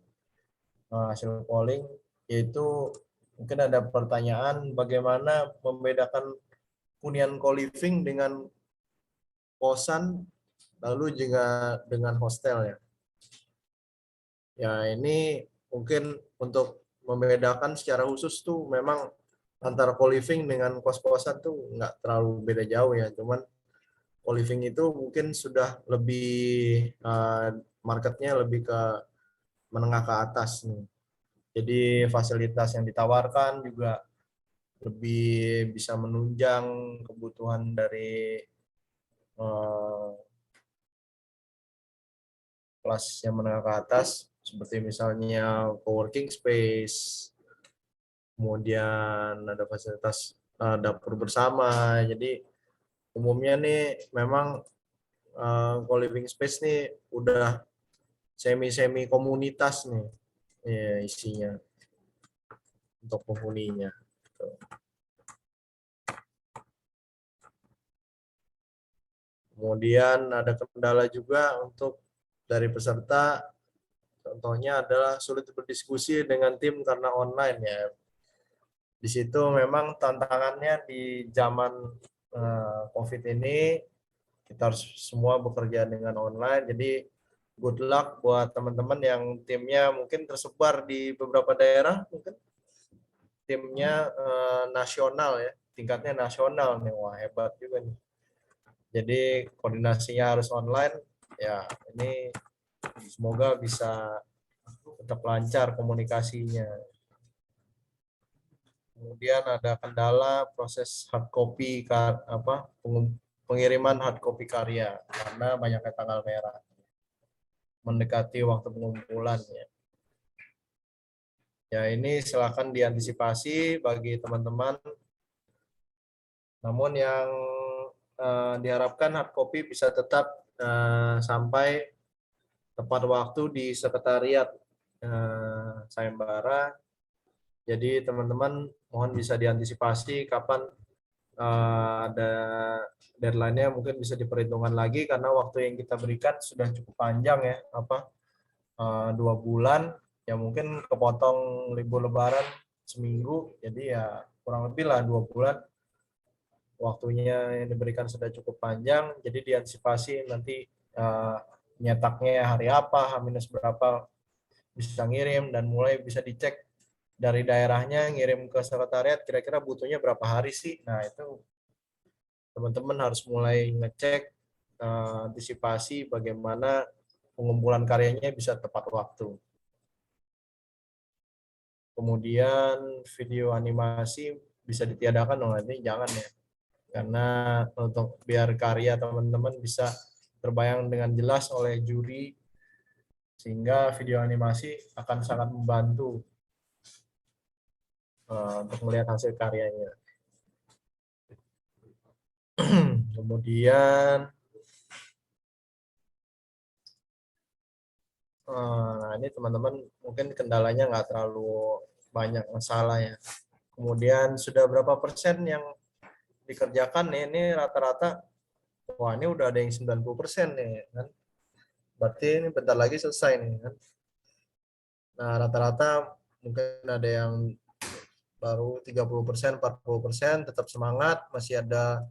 hasil polling, yaitu mungkin ada pertanyaan bagaimana membedakan hunian co-living dengan kosan lalu juga dengan hostel ya. Ya ini mungkin untuk membedakan secara khusus tuh memang antara co-living dengan kos-kosan tuh nggak terlalu beda jauh ya, cuman co-living itu mungkin sudah lebih marketnya lebih ke menengah ke atas nih. Jadi fasilitas yang ditawarkan juga lebih bisa menunjang kebutuhan dari kelas yang menengah ke atas, seperti misalnya co-working space, kemudian ada fasilitas dapur bersama. Jadi umumnya nih memang co-living space nih udah semi komunitas nih ya, isinya untuk penghuninya. Kemudian ada kendala juga untuk dari peserta, contohnya adalah sulit berdiskusi dengan tim karena online ya. Di situ memang tantangannya di zaman COVID ini, kita harus semua bekerja dengan online. Jadi good luck buat teman-teman yang timnya mungkin tersebar di beberapa daerah, mungkin timnya nasional ya, tingkatnya nasional nih. Wah, hebat juga nih. Jadi koordinasinya harus online. Ya, ini semoga bisa tetap lancar komunikasinya. Kemudian ada kendala proses hard copy pengiriman hard copy karya karena banyaknya tanggal merah mendekati waktu pengumpulan ya. Ya, ini silakan diantisipasi bagi teman-teman. Namun yang diharapkan hard copy bisa tetap sampai tepat waktu di sekretariat Sayembara. Jadi teman-teman mohon bisa diantisipasi kapan ada deadline-nya, mungkin bisa diperhitungkan lagi karena waktu yang kita berikan sudah cukup panjang ya, 2 bulan ya, mungkin kepotong libur lebaran seminggu, jadi ya kurang lebih lah 2 bulan waktunya yang diberikan sudah cukup panjang. Jadi diantisipasi nanti nyetaknya hari apa, H- berapa bisa ngirim, dan mulai bisa dicek dari daerahnya ngirim ke sekretariat kira-kira butuhnya berapa hari sih. Nah, itu teman-teman harus mulai ngecek antisipasi bagaimana pengumpulan karyanya bisa tepat waktu. Kemudian video animasi bisa ditiadakan dong, nanti jangan ya. Karena untuk biar karya teman-teman bisa terbayang dengan jelas oleh juri, sehingga video animasi akan sangat membantu untuk melihat hasil karyanya. Kemudian nah ini teman-teman mungkin kendalanya nggak terlalu banyak masalah ya. Kemudian sudah berapa persen yang dikerjakan nih? Ini rata-rata, wah ini udah ada yang 90% nih kan. Berarti ini bentar lagi selesai nih kan. Nah, rata-rata mungkin ada yang baru 30%, 40%, tetap semangat, masih ada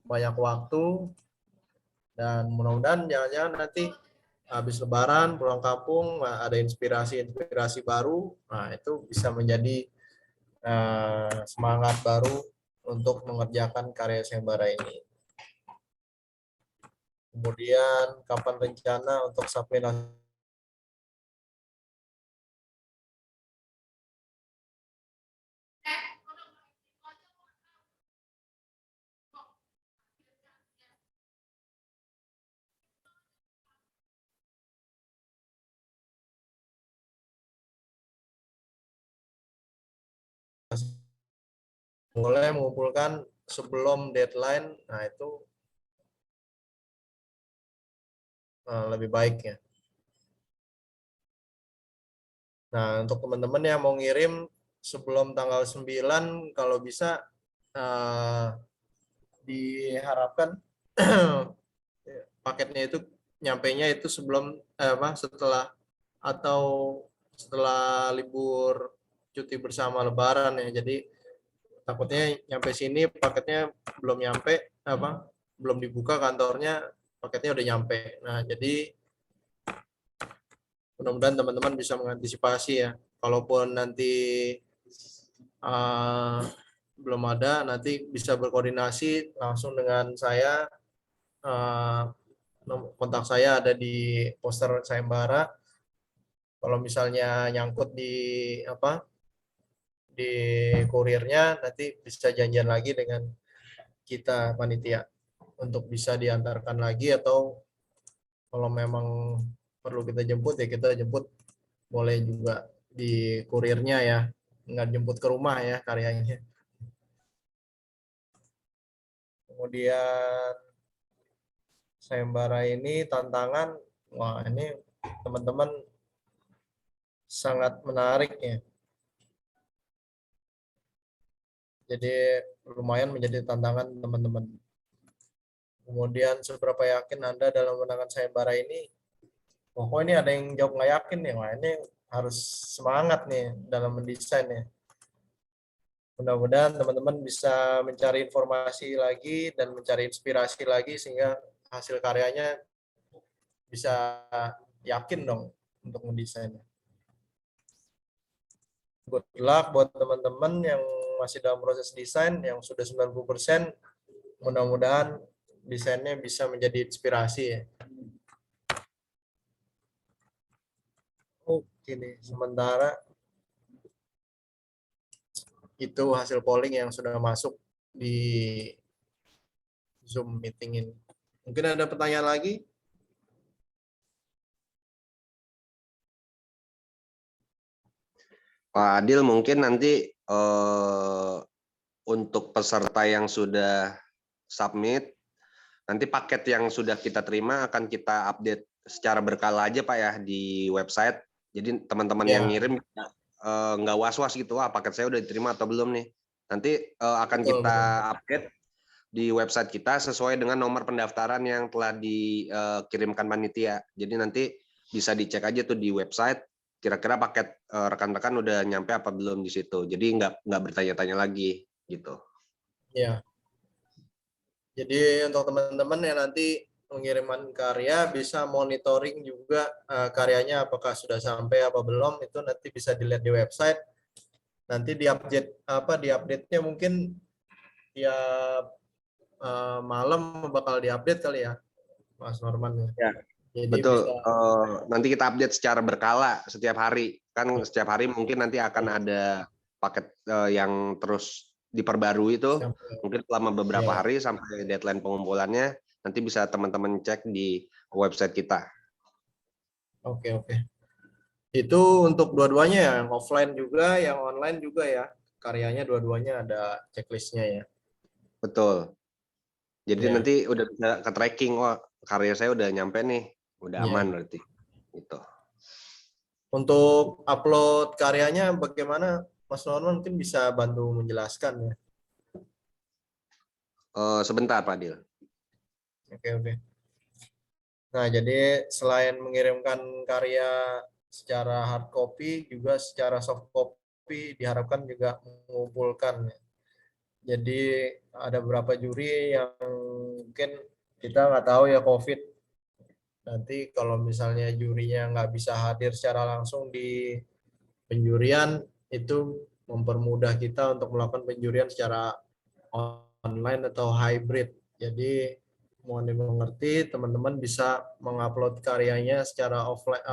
banyak waktu, dan mudah-mudahan jangan-jangan nanti habis lebaran pulang kampung ada inspirasi baru, nah itu bisa menjadi semangat baru untuk mengerjakan karya sayembara ini. Kemudian kapan rencana untuk submit mulai mengumpulkan sebelum deadline, nah itu lebih baik ya. Nah, untuk teman-teman yang mau ngirim sebelum tanggal 9, kalau bisa diharapkan paketnya itu nyampainya itu sebelum setelah libur cuti bersama lebaran ya. Jadi takutnya nyampe sini paketnya belum nyampe, belum dibuka kantornya, paketnya udah nyampe. Nah, jadi mudah-mudahan teman-teman bisa mengantisipasi ya. Kalaupun nanti belum ada, nanti bisa berkoordinasi langsung dengan saya. Kontak saya ada di poster sayembara. Kalau misalnya nyangkut di kurirnya, nanti bisa janjian lagi dengan kita panitia untuk bisa diantarkan lagi, atau kalau memang perlu kita jemput ya kita jemput, boleh juga di kurirnya ya, nggak jemput ke rumah ya karyanya. Kemudian sayembara ini tantangan, wah ini teman-teman sangat menarik ya. Jadi lumayan menjadi tantangan teman-teman. Kemudian seberapa yakin Anda dalam menangkan sayembara ini? Pokoknya ini ada yang jawab nggak yakin nih, wah ini harus semangat nih dalam mendesain ya. Mudah-mudahan teman-teman bisa mencari informasi lagi dan mencari inspirasi lagi sehingga hasil karyanya bisa yakin dong untuk mendesainnya. Good luck buat teman-teman yang masih dalam proses desain yang sudah 90%. Mudah-mudahan desainnya bisa menjadi inspirasi ya. Oke nih, sementara itu hasil polling yang sudah masuk di Zoom meeting ini. Mungkin ada pertanyaan lagi? Pak Adil, mungkin nanti untuk peserta yang sudah submit, nanti paket yang sudah kita terima akan kita update secara berkala aja Pak ya di website. Jadi teman-teman Ya. yang ngirim nggak was-was gitu, paket saya udah diterima atau belum nih. Nanti akan Betul, kita update di website kita sesuai dengan nomor pendaftaran yang telah dikirimkan panitia. Jadi nanti bisa dicek aja tuh di website, kira-kira paket rekan-rekan udah nyampe apa belum di situ. Jadi nggak bertanya-tanya lagi gitu. Ya. Jadi untuk teman-teman yang nanti pengiriman karya bisa monitoring juga karyanya apakah sudah sampai apa belum, itu nanti bisa dilihat di website. Nanti di-update-nya mungkin tiap malam bakal diupdate kali ya, Mas Norman. Ya. Jadi Betul. bisa Nanti kita update secara berkala setiap hari. Kan setiap hari mungkin nanti akan ada paket yang terus diperbarui itu. Mungkin selama beberapa hari sampai deadline pengumpulannya. Nanti bisa teman-teman cek di website kita. Oke. Itu untuk dua-duanya ya, yang offline juga, yang online juga ya. Karyanya dua-duanya ada checklistnya ya. Betul. Jadi Ya. nanti udah bisa ke tracking, oh karya saya udah nyampe nih, udah aman berarti. Gitu. Untuk upload karyanya bagaimana, Mas Norman mungkin bisa bantu menjelaskan ya. Sebentar Pak Adil. Oke. Nah, jadi selain mengirimkan karya secara hard copy, juga secara soft copy diharapkan juga mengumpulkan. Jadi ada beberapa juri yang mungkin kita nggak tahu ya COVID. Nanti kalau misalnya jurinya nggak bisa hadir secara langsung di penjurian, itu mempermudah kita untuk melakukan penjurian secara online atau hybrid. Jadi mohon dimengerti, teman-teman bisa mengupload karyanya secara offline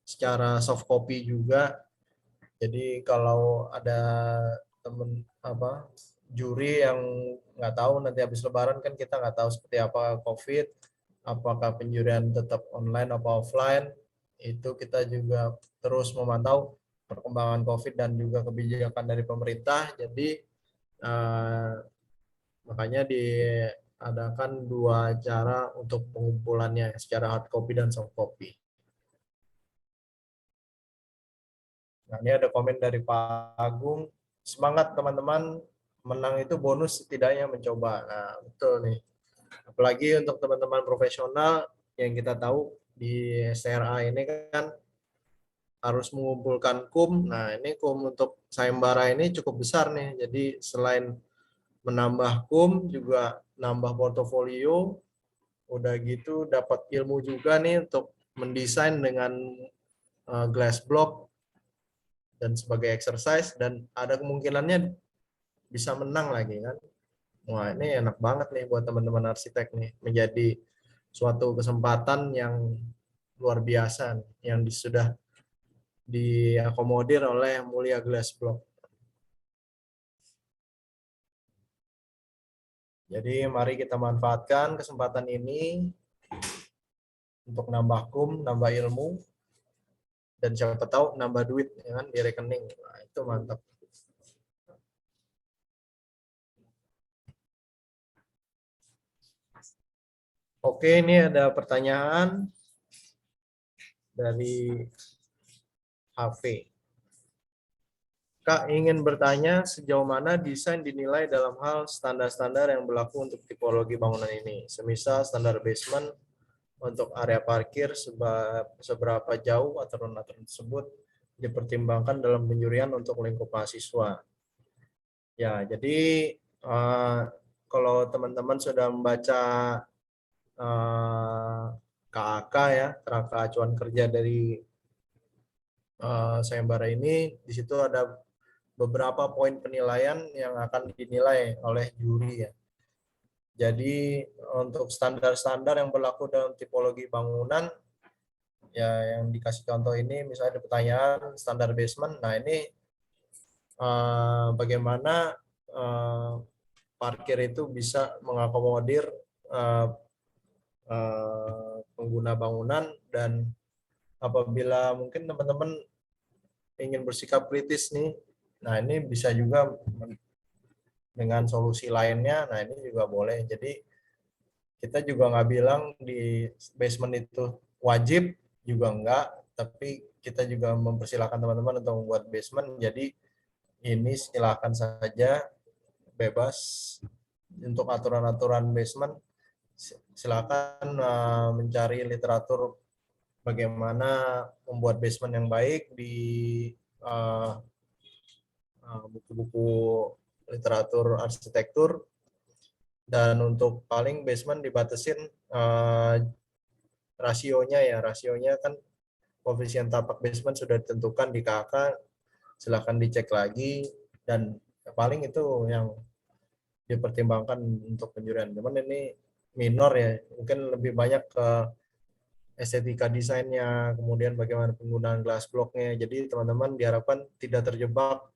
secara soft copy juga. Jadi kalau ada teman juri yang nggak tahu nanti habis lebaran kan kita nggak tahu seperti apa COVID, apakah penjurian tetap online atau offline, itu kita juga terus memantau perkembangan COVID dan juga kebijakan dari pemerintah. Jadi makanya diadakan dua cara untuk pengumpulannya, secara hard copy dan soft copy. Nah, ini ada komen dari Pak Agung. Semangat teman-teman, menang itu bonus setidaknya mencoba. Nah, betul nih. Apalagi untuk teman-teman profesional yang kita tahu di STRA ini kan harus mengumpulkan KUM. Nah, ini KUM untuk sayembara ini cukup besar nih. Jadi selain menambah KUM juga nambah portofolio, udah gitu dapat ilmu juga nih untuk mendesain dengan glass block dan sebagai exercise, dan ada kemungkinannya bisa menang lagi kan. Wah, ini enak banget nih buat teman-teman arsitek nih, menjadi suatu kesempatan yang luar biasa nih, yang sudah diakomodir oleh Mulia Glass Block. Jadi mari kita manfaatkan kesempatan ini untuk nambah KUM, nambah ilmu, dan siapa tahu nambah duit ya kan, di rekening. Nah, itu mantap. Oke, ini ada pertanyaan dari HV. Kak ingin bertanya sejauh mana desain dinilai dalam hal standar-standar yang berlaku untuk tipologi bangunan ini. Semisal standar basement untuk area parkir, seberapa jauh aturan-aturan tersebut dipertimbangkan dalam penjurian untuk lingkup mahasiswa. Ya, jadi kalau teman-teman sudah membaca KAK ya, kerangka acuan kerja dari sayembara ini, di situ ada beberapa poin penilaian yang akan dinilai oleh juri ya. Jadi untuk standar-standar yang berlaku dalam tipologi bangunan, ya yang dikasih contoh ini misalnya ada pertanyaan standar basement, nah ini bagaimana parkir itu bisa mengakomodir pengguna bangunan, dan apabila mungkin teman-teman ingin bersikap kritis nih, nah ini bisa juga dengan solusi lainnya, nah ini juga boleh. Jadi kita juga nggak bilang di basement itu wajib, juga enggak, tapi kita juga mempersilahkan teman-teman untuk membuat basement. Jadi ini silakan saja, bebas untuk aturan-aturan basement. Silakan mencari literatur bagaimana membuat basement yang baik di buku-buku literatur arsitektur. Dan untuk paling basement dibatasin rasionya kan koefisien tapak basement sudah ditentukan di KK, silahkan dicek lagi, dan paling itu yang dipertimbangkan untuk penjurian. Cuman ini minor ya, mungkin lebih banyak ke estetika desainnya, kemudian bagaimana penggunaan glass blocknya. Jadi teman-teman diharapkan tidak terjebak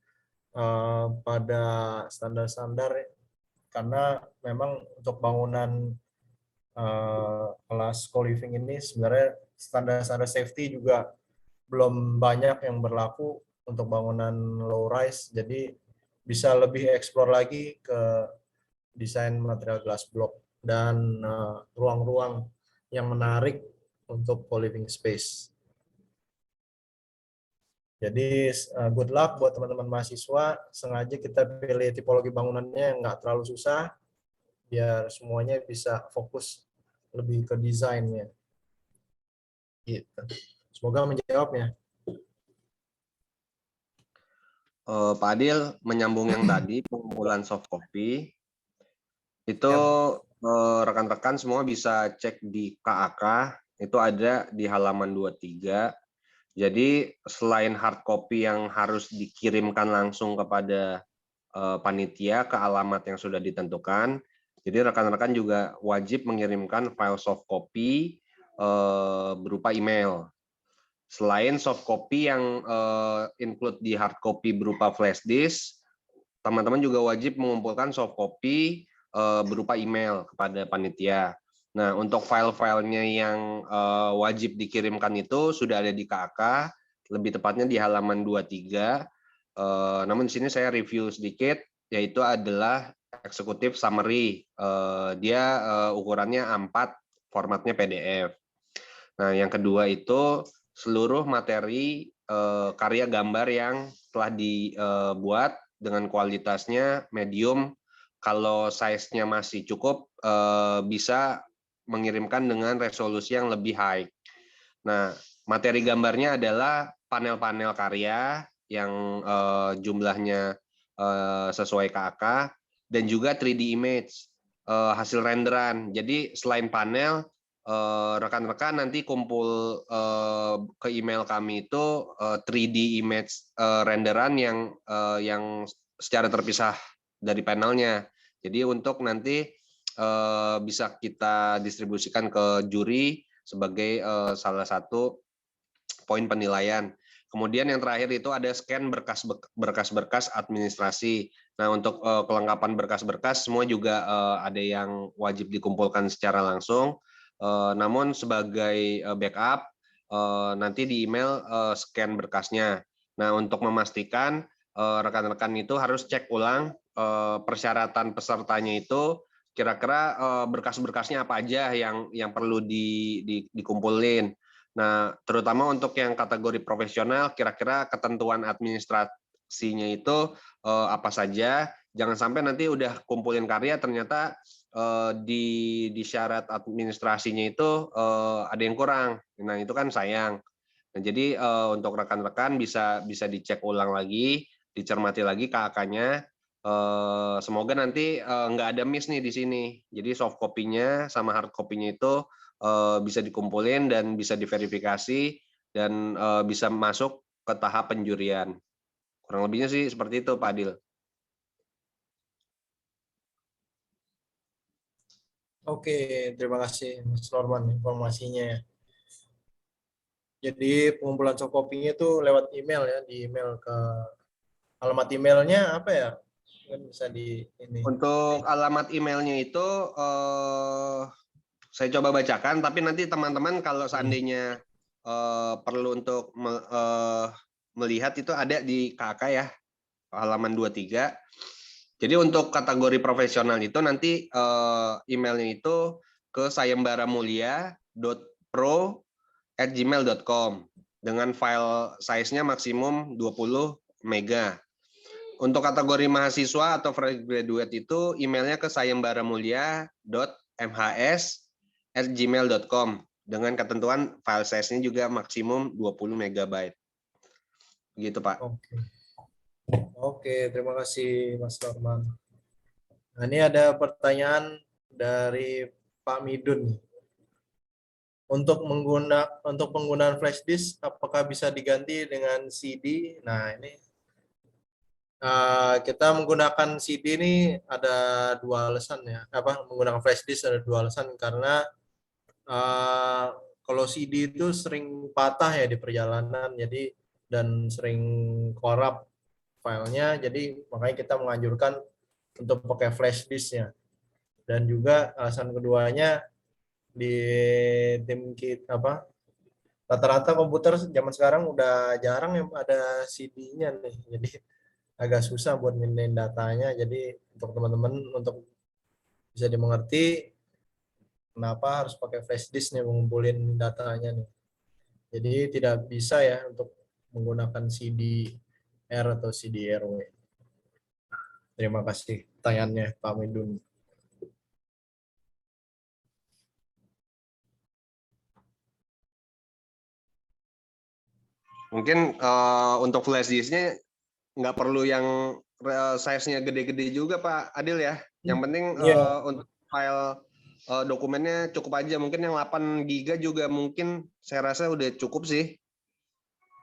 pada standar-standar, karena memang untuk bangunan kelas co-living ini sebenarnya standar-standar safety juga belum banyak yang berlaku untuk bangunan low rise. Jadi bisa lebih explore lagi ke desain material glass block dan ruang-ruang yang menarik untuk co-living space. Jadi good luck buat teman-teman mahasiswa. Sengaja kita pilih tipologi bangunannya yang nggak terlalu susah, biar semuanya bisa fokus lebih ke desainnya. Gitu. Semoga menjawabnya. Pak Adil, menyambung yang tadi, pengumpulan soft copy, itu rekan-rekan semua bisa cek di KAK, itu ada di halaman 23. Jadi selain hard copy yang harus dikirimkan langsung kepada panitia ke alamat yang sudah ditentukan, jadi rekan-rekan juga wajib mengirimkan file soft copy berupa email. Selain soft copy yang include di hard copy berupa flash disk, teman-teman juga wajib mengumpulkan soft copy berupa email kepada panitia. Nah, untuk file-filenya yang wajib dikirimkan itu sudah ada di KAK, lebih tepatnya di halaman 23. Namun di sini saya review sedikit, yaitu adalah executive summary. Dia ukurannya A4, formatnya PDF. Nah, yang kedua itu seluruh materi karya gambar yang telah dibuat dengan kualitasnya medium. Kalau size-nya masih cukup, bisa mengirimkan dengan resolusi yang lebih high. Nah, materi gambarnya adalah panel-panel karya yang jumlahnya sesuai KAK, dan juga 3D image, hasil renderan. Jadi selain panel, rekan-rekan nanti kumpul ke email kami itu 3D image renderan yang secara terpisah dari panelnya. Jadi untuk nanti bisa kita distribusikan ke juri sebagai salah satu poin penilaian. Kemudian yang terakhir itu ada scan berkas-berkas administrasi. Nah, untuk kelengkapan berkas-berkas semua juga ada yang wajib dikumpulkan secara langsung. Namun sebagai backup nanti di email scan berkasnya. Nah, untuk memastikan rekan-rekan itu harus cek ulang persyaratan pesertanya itu, kira-kira berkas-berkasnya apa aja yang perlu dikumpulin. Nah, terutama untuk yang kategori profesional, kira-kira ketentuan administrasinya itu apa saja. Jangan sampai nanti udah kumpulin karya ternyata di syarat administrasinya itu ada yang kurang. Nah, itu kan sayang. Nah, jadi untuk rekan-rekan bisa dicek ulang lagi, dicermati lagi KAK-nya. Semoga nanti nggak ada miss nih di sini. Jadi soft copy-nya sama hard copy-nya itu bisa dikumpulin dan bisa diverifikasi dan bisa masuk ke tahap penjurian. Kurang lebihnya sih seperti itu, Pak Adil. Oke, terima kasih Mas Norman informasinya ya. Jadi pengumpulan soft copy-nya itu lewat email ya, di email ke alamat emailnya apa ya? Kan bisa di ini. Untuk alamat emailnya itu saya coba bacakan, tapi nanti teman-teman kalau seandainya perlu untuk melihat itu ada di KK ya, halaman 23. Jadi untuk kategori profesional itu nanti emailnya itu ke sayembaramulia.pro@gmail.com dengan file size-nya maksimum 20 mega. Untuk kategori mahasiswa atau fresh graduate itu emailnya ke sayembaramulia.mhs@gmail.com dengan ketentuan file size-nya juga maksimum 20 MB. Gitu, Pak. Oke, terima kasih Mas Norman. Nah, ini ada pertanyaan dari Pak Midun. Untuk penggunaan flash disk, apakah bisa diganti dengan CD? Nah, ini kita menggunakan CD ini ada dua alasan ya. Menggunakan flash disk ada dua alasan karena kalau CD itu sering patah ya di perjalanan, jadi dan sering korup filenya, jadi makanya kita menganjurkan untuk pakai flash disknya. Dan juga alasan keduanya di tim kita rata-rata komputer zaman sekarang udah jarang yang ada CD-nya nih, jadi agak susah buat mindahin datanya. Jadi untuk teman-teman untuk bisa dimengerti kenapa harus pakai flash disk nih mengumpulin datanya nih. Jadi tidak bisa ya untuk menggunakan CD-R atau CD-RW. Terima kasih pertanyaannya Pak Midun. Mungkin untuk flash disk-nya nggak perlu yang size-nya gede-gede juga, Pak Adil ya. Yang penting untuk file dokumennya cukup aja. Mungkin yang 8 GB juga mungkin saya rasa udah cukup sih.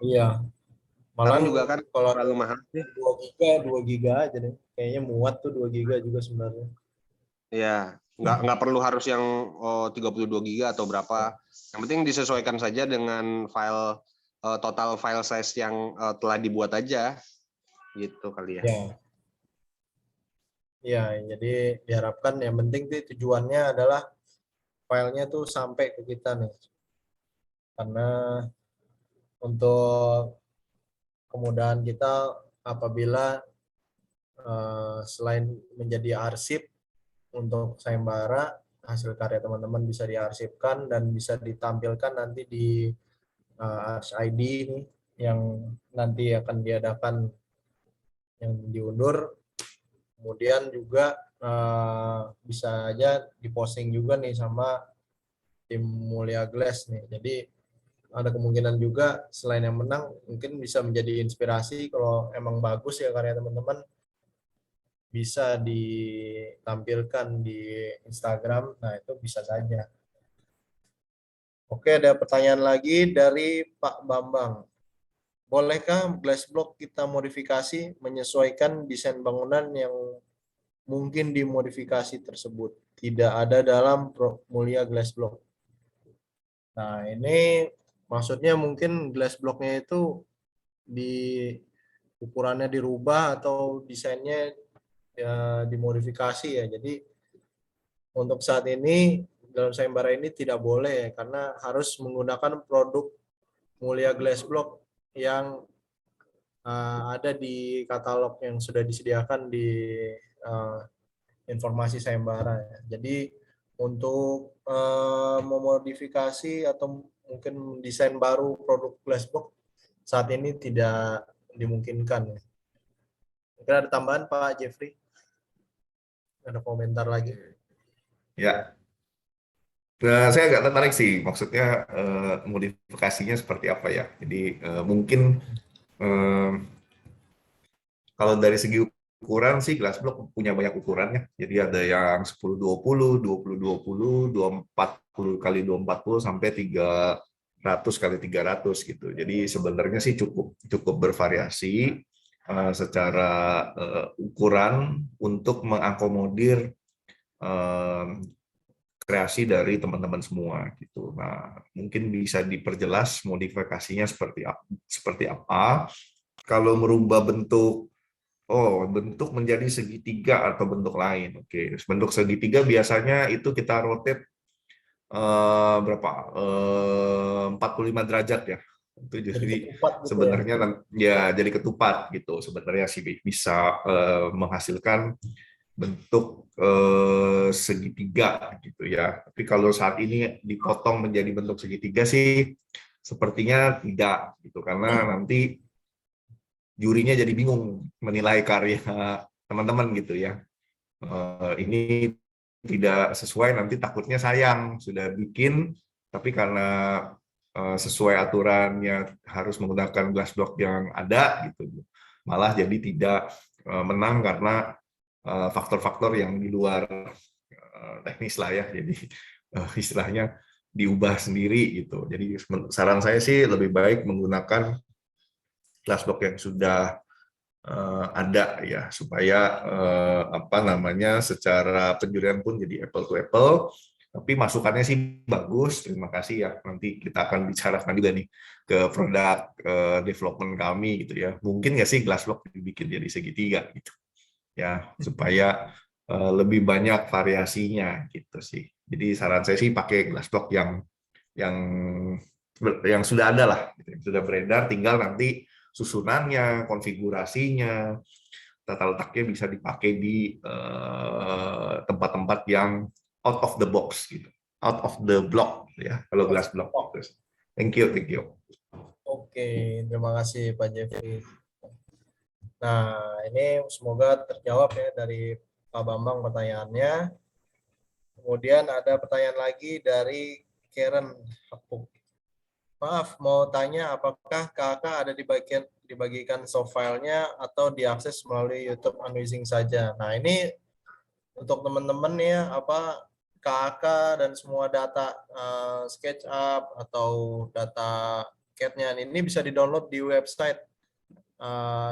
Iya. Malah juga kan kalau terlalu mahal. 2 GB aja deh. Kayaknya muat tuh 2 GB juga sebenarnya. Iya, nggak perlu harus yang 32 GB atau berapa. Yang penting disesuaikan saja dengan file total file size yang telah dibuat aja. Gitu kali ya. Ya, jadi diharapkan yang penting tuh tujuannya adalah filenya tuh sampai ke kita nih. Karena untuk kemudahan kita apabila selain menjadi arsip untuk sayembara, hasil karya teman-teman bisa diarsipkan dan bisa ditampilkan nanti di ArsID ini yang nanti akan diadakan yang diundur. Kemudian juga bisa aja diposting juga nih sama tim Mulia Glass nih. Jadi ada kemungkinan juga selain yang menang mungkin bisa menjadi inspirasi kalau emang bagus ya karya teman-teman bisa ditampilkan di Instagram. Nah, itu bisa saja. Oke, ada pertanyaan lagi dari Pak Bambang. Bolehkah glass block kita modifikasi menyesuaikan desain bangunan yang mungkin dimodifikasi tersebut tidak ada dalam Mulia Glass Block? Nah, ini maksudnya mungkin glass blocknya itu ukurannya dirubah atau desainnya ya dimodifikasi ya. Jadi untuk saat ini dalam sayembara ini tidak boleh karena harus menggunakan produk Mulia Glass Block yang ada di katalog yang sudah disediakan di informasi sayembara. Jadi untuk memodifikasi atau mungkin desain baru produk glass block saat ini tidak dimungkinkan. Mungkin ada tambahan Pak Jeffrey? Ada komentar lagi? Ya, saya agak tertarik sih, maksudnya modifikasinya seperti apa ya. Jadi mungkin kalau dari segi ukuran sih glass block punya banyak ukurannya. Jadi ada yang 10-20, 20-20, 240 kali 240 sampai 300 kali 300 gitu. Jadi sebenarnya sih cukup bervariasi secara ukuran untuk mengakomodir kreasi dari teman-teman semua gitu. Nah, mungkin bisa diperjelas modifikasinya seperti apa. Kalau merubah bentuk menjadi segitiga atau bentuk lain. Oke, bentuk segitiga biasanya itu kita rotate berapa? 45 derajat ya. Itu Jadi jadi ketupat gitu ya. sebenarnya ya jadi ketupat gitu. Sebenarnya sih bisa menghasilkan bentuk segitiga gitu ya. Tapi kalau saat ini dipotong menjadi bentuk segitiga sih sepertinya tidak gitu, karena nanti jurinya jadi bingung menilai karya teman-teman gitu ya. Ini tidak sesuai, nanti takutnya sayang sudah bikin tapi karena sesuai aturannya harus menggunakan glass block yang ada gitu, malah jadi tidak menang karena faktor-faktor yang di luar teknis lah ya. Jadi istilahnya diubah sendiri gitu. Jadi saran saya sih lebih baik menggunakan glass block yang sudah ada ya, supaya secara penjurian pun jadi apple to apple. Tapi masukannya sih bagus, terima kasih ya. Nanti kita akan bicarakan juga nih ke produk development kami gitu ya. Mungkin nggak sih glass block dibikin jadi segitiga gitu ya, supaya lebih banyak variasinya gitu sih. Jadi saran saya sih pakai glass block yang sudah ada lah, gitu, yang sudah beredar, tinggal nanti susunannya, konfigurasinya, tata letaknya bisa dipakai di tempat-tempat yang out of the box gitu, out of the block ya, kalau glass block. Thank you. Oke, terima kasih Pak Jeffrey. Nah, ini semoga terjawab ya dari Pak Bambang pertanyaannya. Kemudian ada pertanyaan lagi dari Karen Hapuk. Maaf, mau tanya apakah KK ada dibagikan soft file-nya atau diakses melalui YouTube Unwizing saja. Nah, ini untuk teman-teman ya, KK dan semua data SketchUp atau data CAD-nya ini bisa di-download di website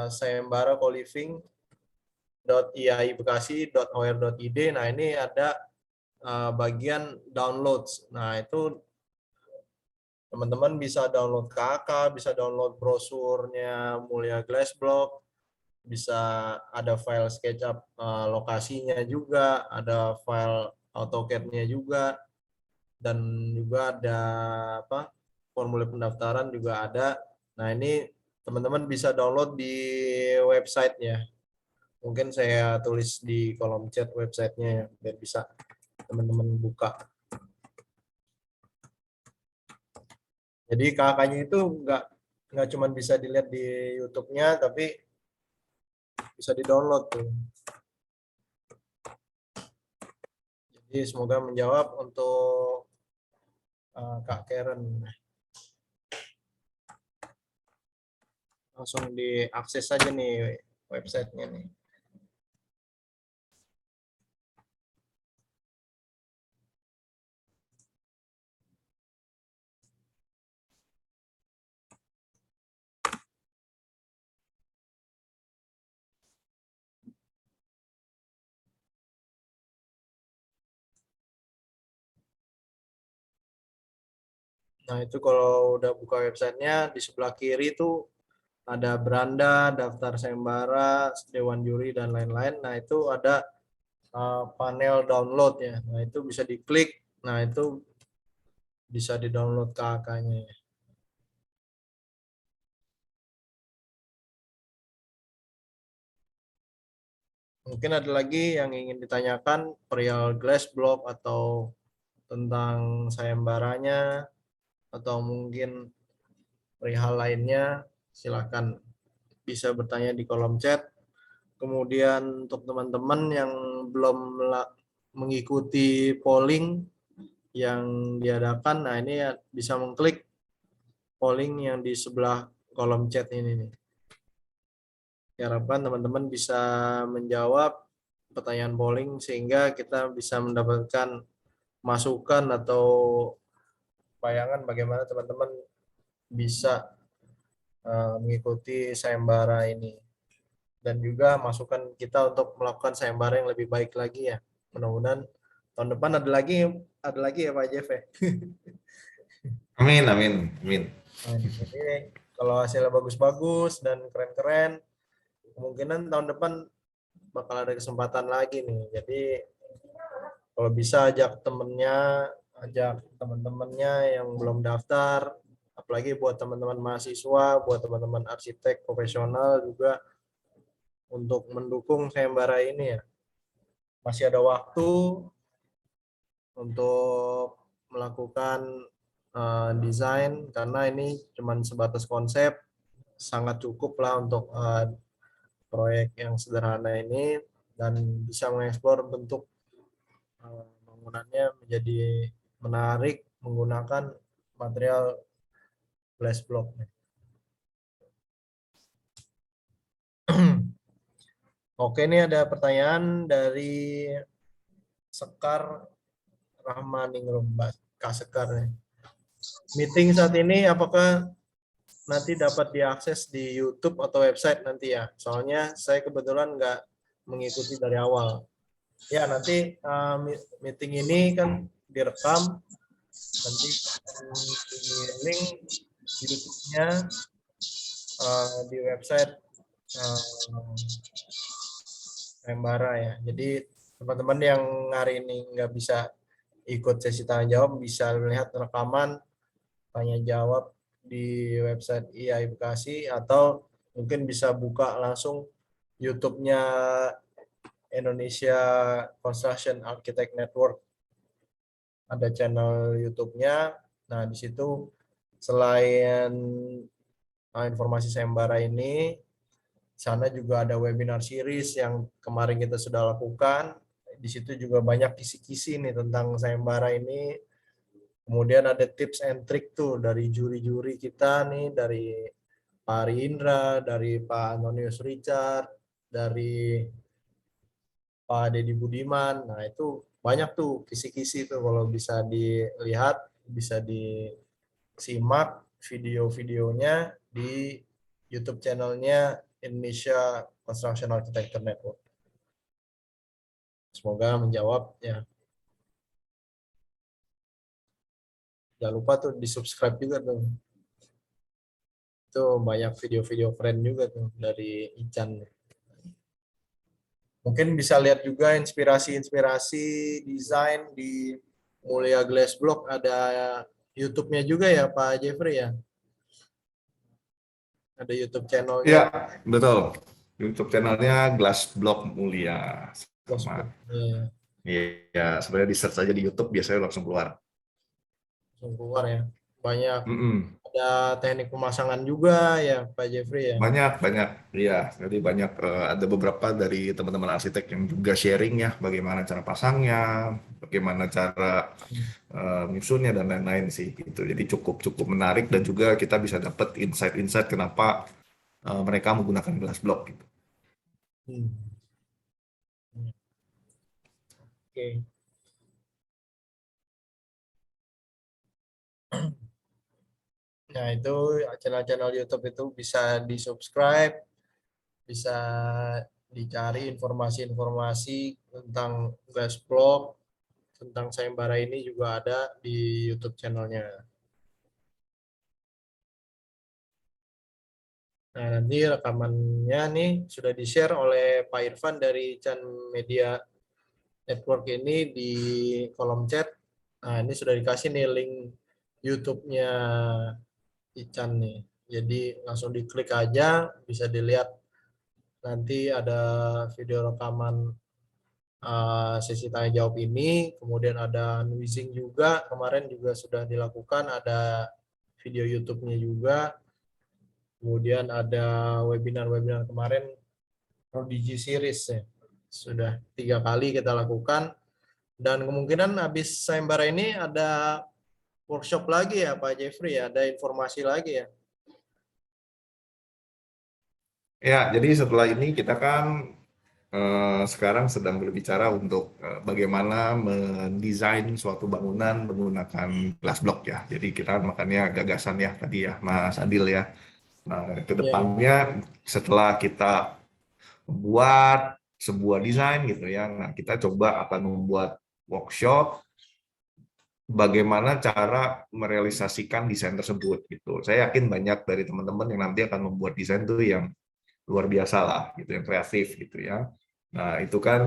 sayembara-co-living.iai-bekasi.or.id. Nah, ini ada bagian downloads. Nah, itu teman-teman bisa download KK, bisa download brosurnya Mulia Glass Block, bisa ada file SketchUp lokasinya juga, ada file AutoCAD-nya juga, dan juga ada formulir pendaftaran juga ada. Nah, ini teman-teman bisa download di websitenya. Mungkin saya tulis di kolom chat websitenya ya, biar bisa teman-teman buka. Jadi kakaknya itu nggak cuma bisa dilihat di YouTube-nya, tapi bisa di-download tuh. Jadi semoga menjawab untuk Kak Karen. Langsung diakses saja nih websitenya nih. Nah, itu kalau udah buka websitenya, di sebelah kiri itu ada beranda, daftar sayembara, dewan juri, dan lain-lain. Nah, itu ada panel download ya. Nah, itu bisa diklik. Nah, itu bisa di-download KK-nya. Mungkin ada lagi yang ingin ditanyakan perihal glass block atau tentang sayembaranya, atau mungkin perihal lainnya, silakan bisa bertanya di kolom chat. Kemudian untuk teman-teman yang belum mengikuti polling yang diadakan, nah ini bisa mengklik polling yang di sebelah kolom chat ini nih. Diharapkan teman-teman bisa menjawab pertanyaan polling sehingga kita bisa mendapatkan masukan atau bayangan bagaimana teman-teman bisa mengikuti sayembara ini, dan juga masukan kita untuk melakukan sayembara yang lebih baik lagi ya. Mudah-mudahan tahun depan ada lagi ya Pak Jeff ya. Amin, amin, amin. Jadi kalau hasilnya bagus-bagus dan keren-keren, kemungkinan tahun depan bakal ada kesempatan lagi nih. Jadi kalau bisa ajak teman-temannya yang belum daftar, apalagi buat teman-teman mahasiswa, buat teman-teman arsitek profesional juga untuk mendukung sayembara ini ya. Masih ada waktu untuk melakukan desain, karena ini cuma sebatas konsep, sangat cukup lah untuk proyek yang sederhana ini, dan bisa mengeksplor bentuk bangunannya menjadi menarik menggunakan material glass block. Oke, ini ada pertanyaan dari Sekar Rahmaningrum, Kak Sekar. Meeting saat ini apakah nanti dapat diakses di YouTube atau website nanti ya? Soalnya saya kebetulan nggak mengikuti dari awal. Ya, nanti meeting ini kan direkam, nanti di link YouTube-nya di website sayembara ya. Jadi teman-teman yang hari ini nggak bisa ikut sesi tanya jawab bisa melihat rekaman tanya jawab di website IAI Bekasi, atau mungkin bisa buka langsung YouTube-nya Indonesia Construction Architect Network. Ada channel YouTube-nya. Nah, di situ selain informasi sayembara ini, sana juga ada webinar series yang kemarin kita sudah lakukan. Di situ juga banyak kisi-kisi nih tentang sayembara ini. Kemudian ada tips and trick tuh dari juri-juri kita nih, dari Pak Ari Indra, dari Pak Antonius Richard, dari Pak Deddy Budiman. Nah, itu banyak tuh kisi-kisi tuh, kalau bisa dilihat, bisa disimak video-videonya di YouTube channelnya Indonesia Construction Architecture Network. Semoga menjawab ya. Jangan lupa tuh di-subscribe juga tuh. Itu banyak video-video keren juga tuh dari Ican. Mungkin bisa lihat juga inspirasi-inspirasi desain di Mulia Glass Block, ada YouTube-nya juga ya Pak Jeffrey ya. Ada YouTube channelnya. Ya, betul. YouTube channelnya Glass Block Mulia. Sama. Iya, sebenarnya di search aja di YouTube biasanya langsung keluar. Langsung keluar ya. Banyak. Mm-mm. Ada teknik pemasangan juga ya Pak Jeffrey ya. Banyak. Iya, jadi banyak, ada beberapa dari teman-teman arsitek yang juga sharing ya, bagaimana cara pasangnya, bagaimana cara nyusunnya dan lain-lain sih gitu. Jadi cukup menarik, dan juga kita bisa dapat insight kenapa mereka menggunakan glass block gitu. Oke. Nah, itu channel-channel YouTube itu bisa di-subscribe, bisa dicari informasi-informasi tentang glass block, tentang sayembara ini juga ada di YouTube channelnya. Nah, nanti rekamannya nih sudah di-share oleh Pak Irfan dari Chan Media Network ini di kolom chat. Nah, ini sudah dikasih nih link YouTube-nya Ican nih. Jadi langsung diklik aja, bisa dilihat nanti ada video rekaman sesi tanya jawab ini, kemudian ada noising juga, kemarin juga sudah dilakukan, ada video YouTube-nya juga, kemudian ada webinar-webinar kemarin Prodigy Series ya. Sudah 3 kali kita lakukan, dan kemungkinan habis sayembara ini ada workshop lagi ya Pak Jeffrey ya, ada informasi lagi ya. Ya, jadi setelah ini kita kan sekarang sedang berbicara untuk bagaimana mendesain suatu bangunan menggunakan glass block ya. Jadi kita makanya gagasan ya tadi ya, Mas Adil ya. Nah, ke Ya, depannya setelah kita membuat sebuah desain gitu ya, nah kita coba akan membuat workshop bagaimana cara merealisasikan desain tersebut gitu. Saya yakin banyak dari teman-teman yang nanti akan membuat desain tuh yang luar biasa lah gitu, yang kreatif gitu ya. Nah, itu kan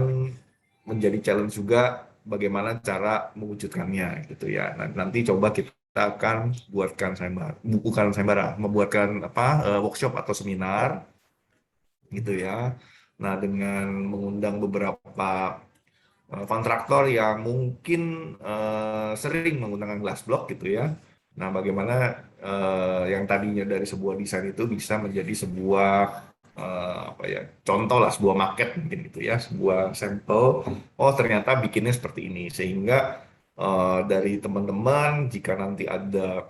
menjadi challenge juga bagaimana cara mewujudkannya gitu ya. Nah, nanti coba kita akan buatkan sayembara, bukan sayembara, membuatkan workshop atau seminar gitu ya. Nah, dengan mengundang beberapa kontraktor yang mungkin sering menggunakan glass block gitu ya. Nah, bagaimana yang tadinya dari sebuah desain itu bisa menjadi sebuah apa ya, contoh lah, sebuah market mungkin gitu ya, sebuah sampel. Oh, ternyata bikinnya seperti ini, sehingga dari teman-teman jika nanti ada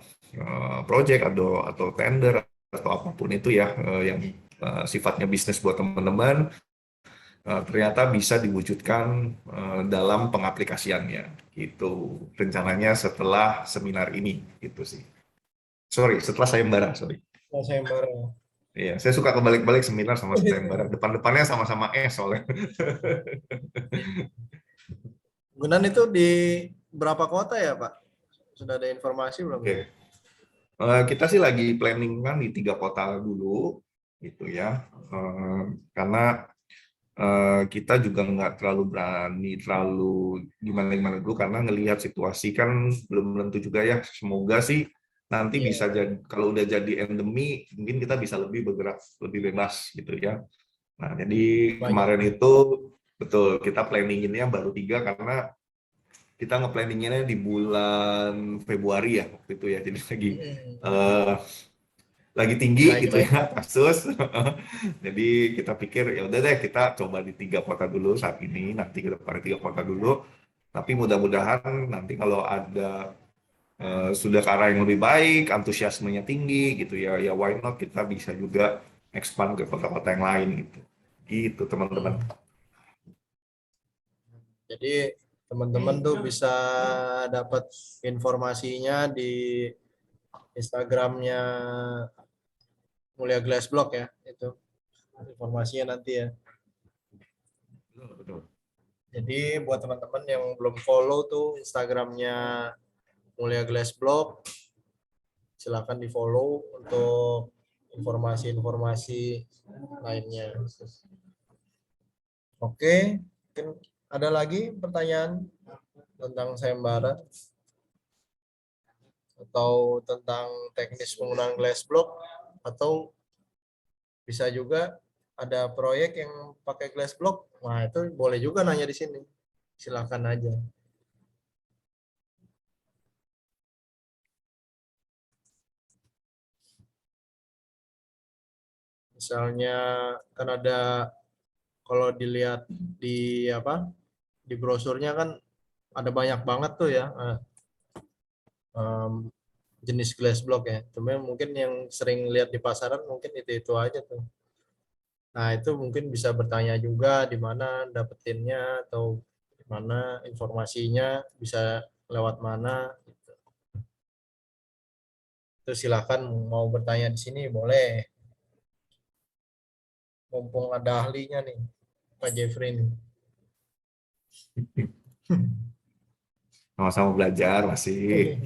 project atau tender atau apapun itu ya yang sifatnya bisnis buat teman-teman, ternyata bisa diwujudkan dalam pengaplikasiannya gitu rencananya setelah seminar ini gitu sih. Sorry, setelah sayembara, sorry. sayembara. Iya, saya suka kebalik-balik seminar sama sayembara, depan-depannya sama-sama soalnya. Gunan itu di berapa kota ya, Pak? Sudah ada informasi belum? Oke. Kita sih lagi planning kan di 3 kota dulu gitu ya. Karena kita juga nggak terlalu berani terlalu gimana dulu karena ngelihat situasi kan belum tentu juga ya. Semoga sih nanti Iya. bisa jadi, kalau udah jadi endemi mungkin kita bisa lebih bergerak lebih bebas gitu ya. Nah, jadi kemarin Banyak. itu betul kita planninginnya baru 3 karena kita nge-planninginnya di bulan Februari ya waktu itu ya. Jadi lagi tinggi gitu Naik-naik. ya kasus. Jadi kita pikir ya udah deh kita coba di 3 kota dulu saat ini, nanti ke depan 3 kota dulu. Tapi mudah-mudahan nanti kalau ada sudah ke arah yang lebih baik, antusiasmenya tinggi gitu ya, ya why not kita bisa juga expand ke kota-kota yang lain gitu. Gitu teman-teman. Jadi teman-teman tuh bisa dapat informasinya di Instagramnya Mulia Glass Block ya, itu informasinya nanti ya. Betul. Jadi buat teman-teman yang belum follow tuh Instagramnya Mulia Glass Block, silakan di follow untuk informasi-informasi lainnya. Oke, mungkin ada lagi pertanyaan tentang sayembara atau tentang teknis penggunaan glass block, atau bisa juga ada proyek yang pakai glass block. Nah, itu boleh juga nanya di sini. Silakan aja. Misalnya kan ada, kalau dilihat di apa? Di brosurnya kan ada banyak banget tuh ya jenis glass block ya. Cuma mungkin yang sering lihat di pasaran mungkin itu aja tuh. Nah, itu mungkin bisa bertanya juga di mana dapetinnya atau di mana informasinya, bisa lewat mana. Itu silakan mau bertanya di sini boleh. Mumpung ada ahlinya nih, Pak Jeffrey nih. Sama-sama belajar masih.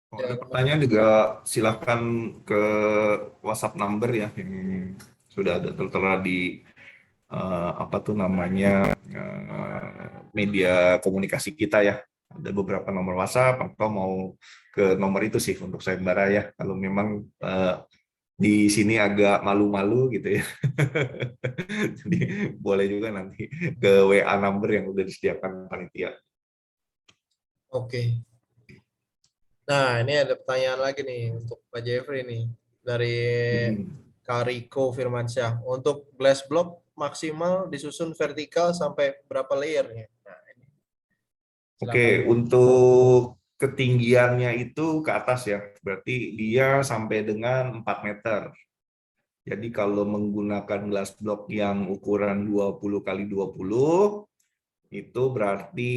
Kalau ada pertanyaan juga silahkan ke WhatsApp number ya yang sudah ada tertera di apa tuh namanya media komunikasi kita ya. Ada beberapa nomor WhatsApp atau mau ke nomor itu sih untuk sayembara ya. Kalau memang di sini agak malu-malu gitu ya. Jadi boleh juga nanti ke WA number yang udah disediakan panitia. Oke. Nah, ini ada pertanyaan lagi nih untuk Pak Jeffrey nih dari Kariko Firmansyah. Untuk glass block maksimal disusun vertikal sampai berapa layernya? Nah, ini Oke, silakan. untuk ketinggiannya itu ke atas ya, berarti dia sampai dengan 4 meter. Jadi kalau menggunakan glass block yang ukuran 20 kali 20, itu berarti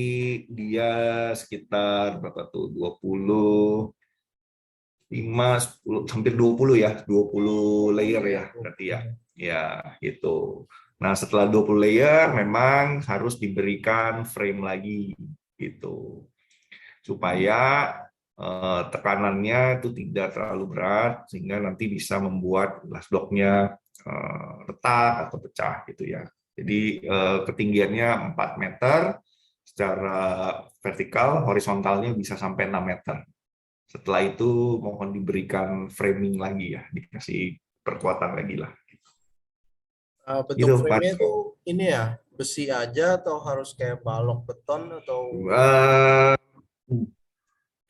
dia sekitar berapa tuh? 25, 10, hampir 20 ya, 20 layer ya berarti ya. Ya, gitu. Nah, setelah 20 layer memang harus diberikan frame lagi gitu. Supaya tekanannya itu tidak terlalu berat sehingga nanti bisa membuat glass block-nya retak atau pecah gitu ya. Jadi ketinggiannya 4 meter secara vertikal, horizontalnya bisa sampai 6 meter. Setelah itu mohon diberikan framing lagi ya, dikasih perkuatan lagi lah. Bentuk Gitu, Pak. frame-nya itu ini ya, besi aja atau harus kayak balok beton atau Eh,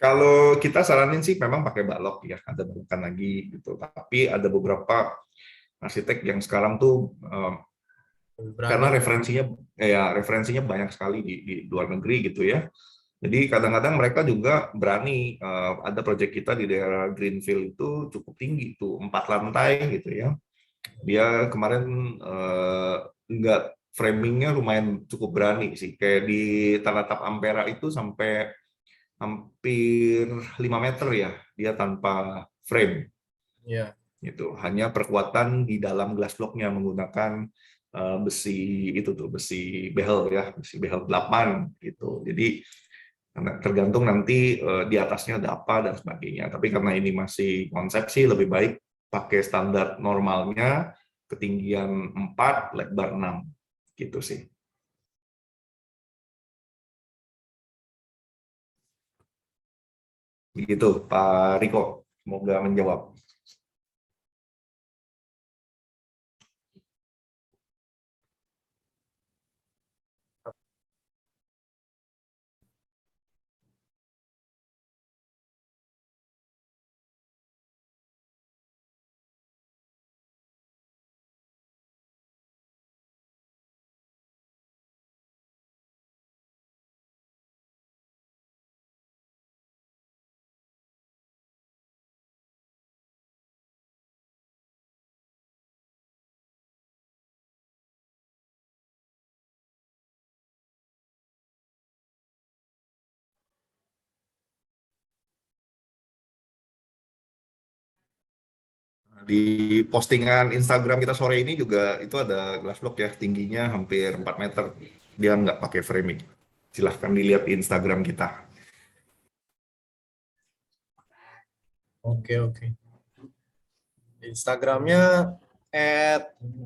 Kalau kita saranin sih memang pakai balok ya, ada balokan lagi gitu. Tapi ada beberapa arsitek yang sekarang tuh karena berani? referensinya banyak sekali di luar negeri gitu ya. Jadi kadang-kadang mereka juga berani, ada proyek kita di daerah Greenfield itu cukup tinggi tuh, 4 lantai gitu ya. Dia kemarin enggak, framingnya lumayan cukup berani sih, kayak di Tanah Tap Ampera itu sampai hampir 5 meter ya, dia tanpa frame Iya. gitu, hanya perkuatan di dalam glass block-nya menggunakan besi itu tuh, besi behel ya, besi behel 8 gitu. Jadi tergantung nanti di atasnya ada apa dan sebagainya. Tapi karena ini masih konsep sih, lebih baik pakai standar normalnya, ketinggian 4, lebar 6 gitu sih. Begitu Pak Riko, semoga menjawab. Di postingan Instagram kita sore ini juga itu ada glass block ya, tingginya hampir 4 meter. Dia nggak pakai framing. Silahkan dilihat di Instagram kita. Oke, oke. Instagramnya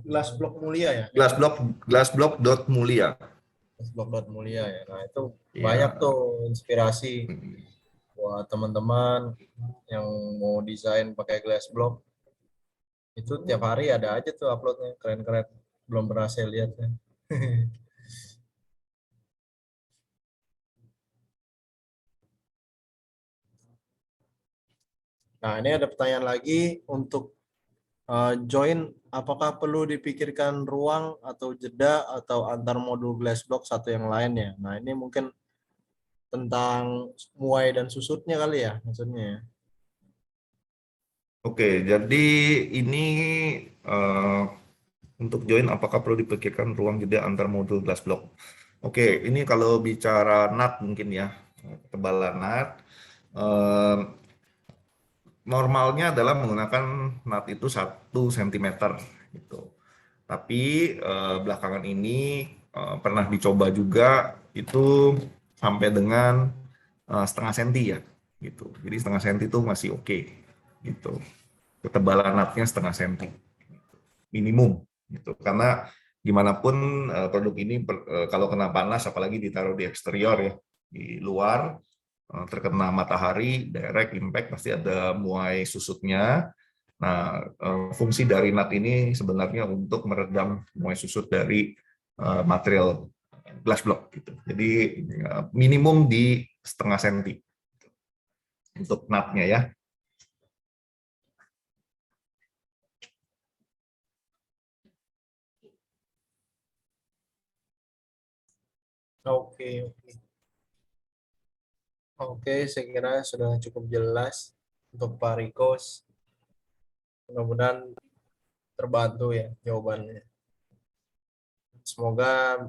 @glassblockmulia ya. Glassblock.mulia. Glassblock.mulia ya. Nah, itu Ya. banyak tuh inspirasi buat teman-teman yang mau desain pakai glass block. Itu tiap hari ada aja tuh uploadnya, keren-keren. Belum pernah saya lihat ya. Nah, ini ada pertanyaan lagi untuk join, apakah perlu dipikirkan ruang atau jeda atau antar modul glass block satu yang lainnya? Nah, ini mungkin tentang muai dan susutnya kali ya, maksudnya ya. Oke, jadi ini untuk join apakah perlu dipikirkan ruang jeda antar modul glass block? Oke, ini kalau bicara nut mungkin ya, ketebalan nut. Normalnya adalah menggunakan nut itu 1 cm gitu. Tapi belakangan ini pernah dicoba juga itu sampai dengan setengah senti ya gitu. Jadi setengah senti itu masih oke gitu. Ketebalan nutnya setengah senti minimum gitu. Karena gimana pun produk ini kalau kena panas, apalagi ditaruh di eksterior ya, di luar, terkena matahari, direct impact, pasti ada muai susutnya. Nah, fungsi dari nut ini sebenarnya untuk meredam muai susut dari material glass block gitu. Jadi minimum di setengah senti untuk nutnya ya. Oke, oke. Oke, saya kira sudah cukup jelas untuk Pak Riko. Mudah-mudahan terbantu ya jawabannya. Semoga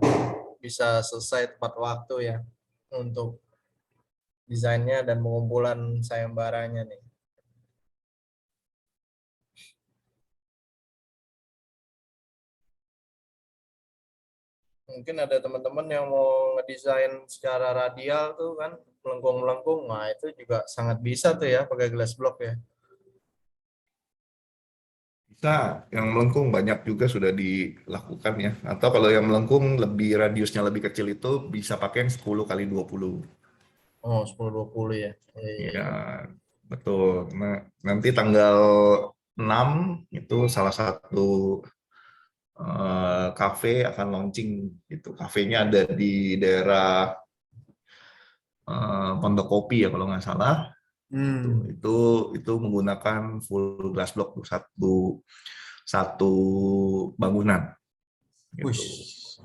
bisa selesai tepat waktu ya untuk desainnya dan pengumpulan sayembaranya nih. Mungkin ada teman-teman yang mau ngedesain secara radial tuh kan, melengkung-melengkung. Nah, itu juga sangat bisa tuh ya pakai glass block ya. Bisa, yang melengkung banyak juga sudah dilakukan ya. Atau kalau yang melengkung lebih radiusnya lebih kecil itu bisa pakai yang 10x20. Oh, 10-20 ya. Iya, iya, Ya, iya. betul. Nah, nanti tanggal 6 itu salah satu kafe akan launching gitu. Kafenya ada di daerah Pondok Kopi ya kalau nggak salah. Hmm. Itu menggunakan full glass block tuh, satu bangunan gitu. Wush.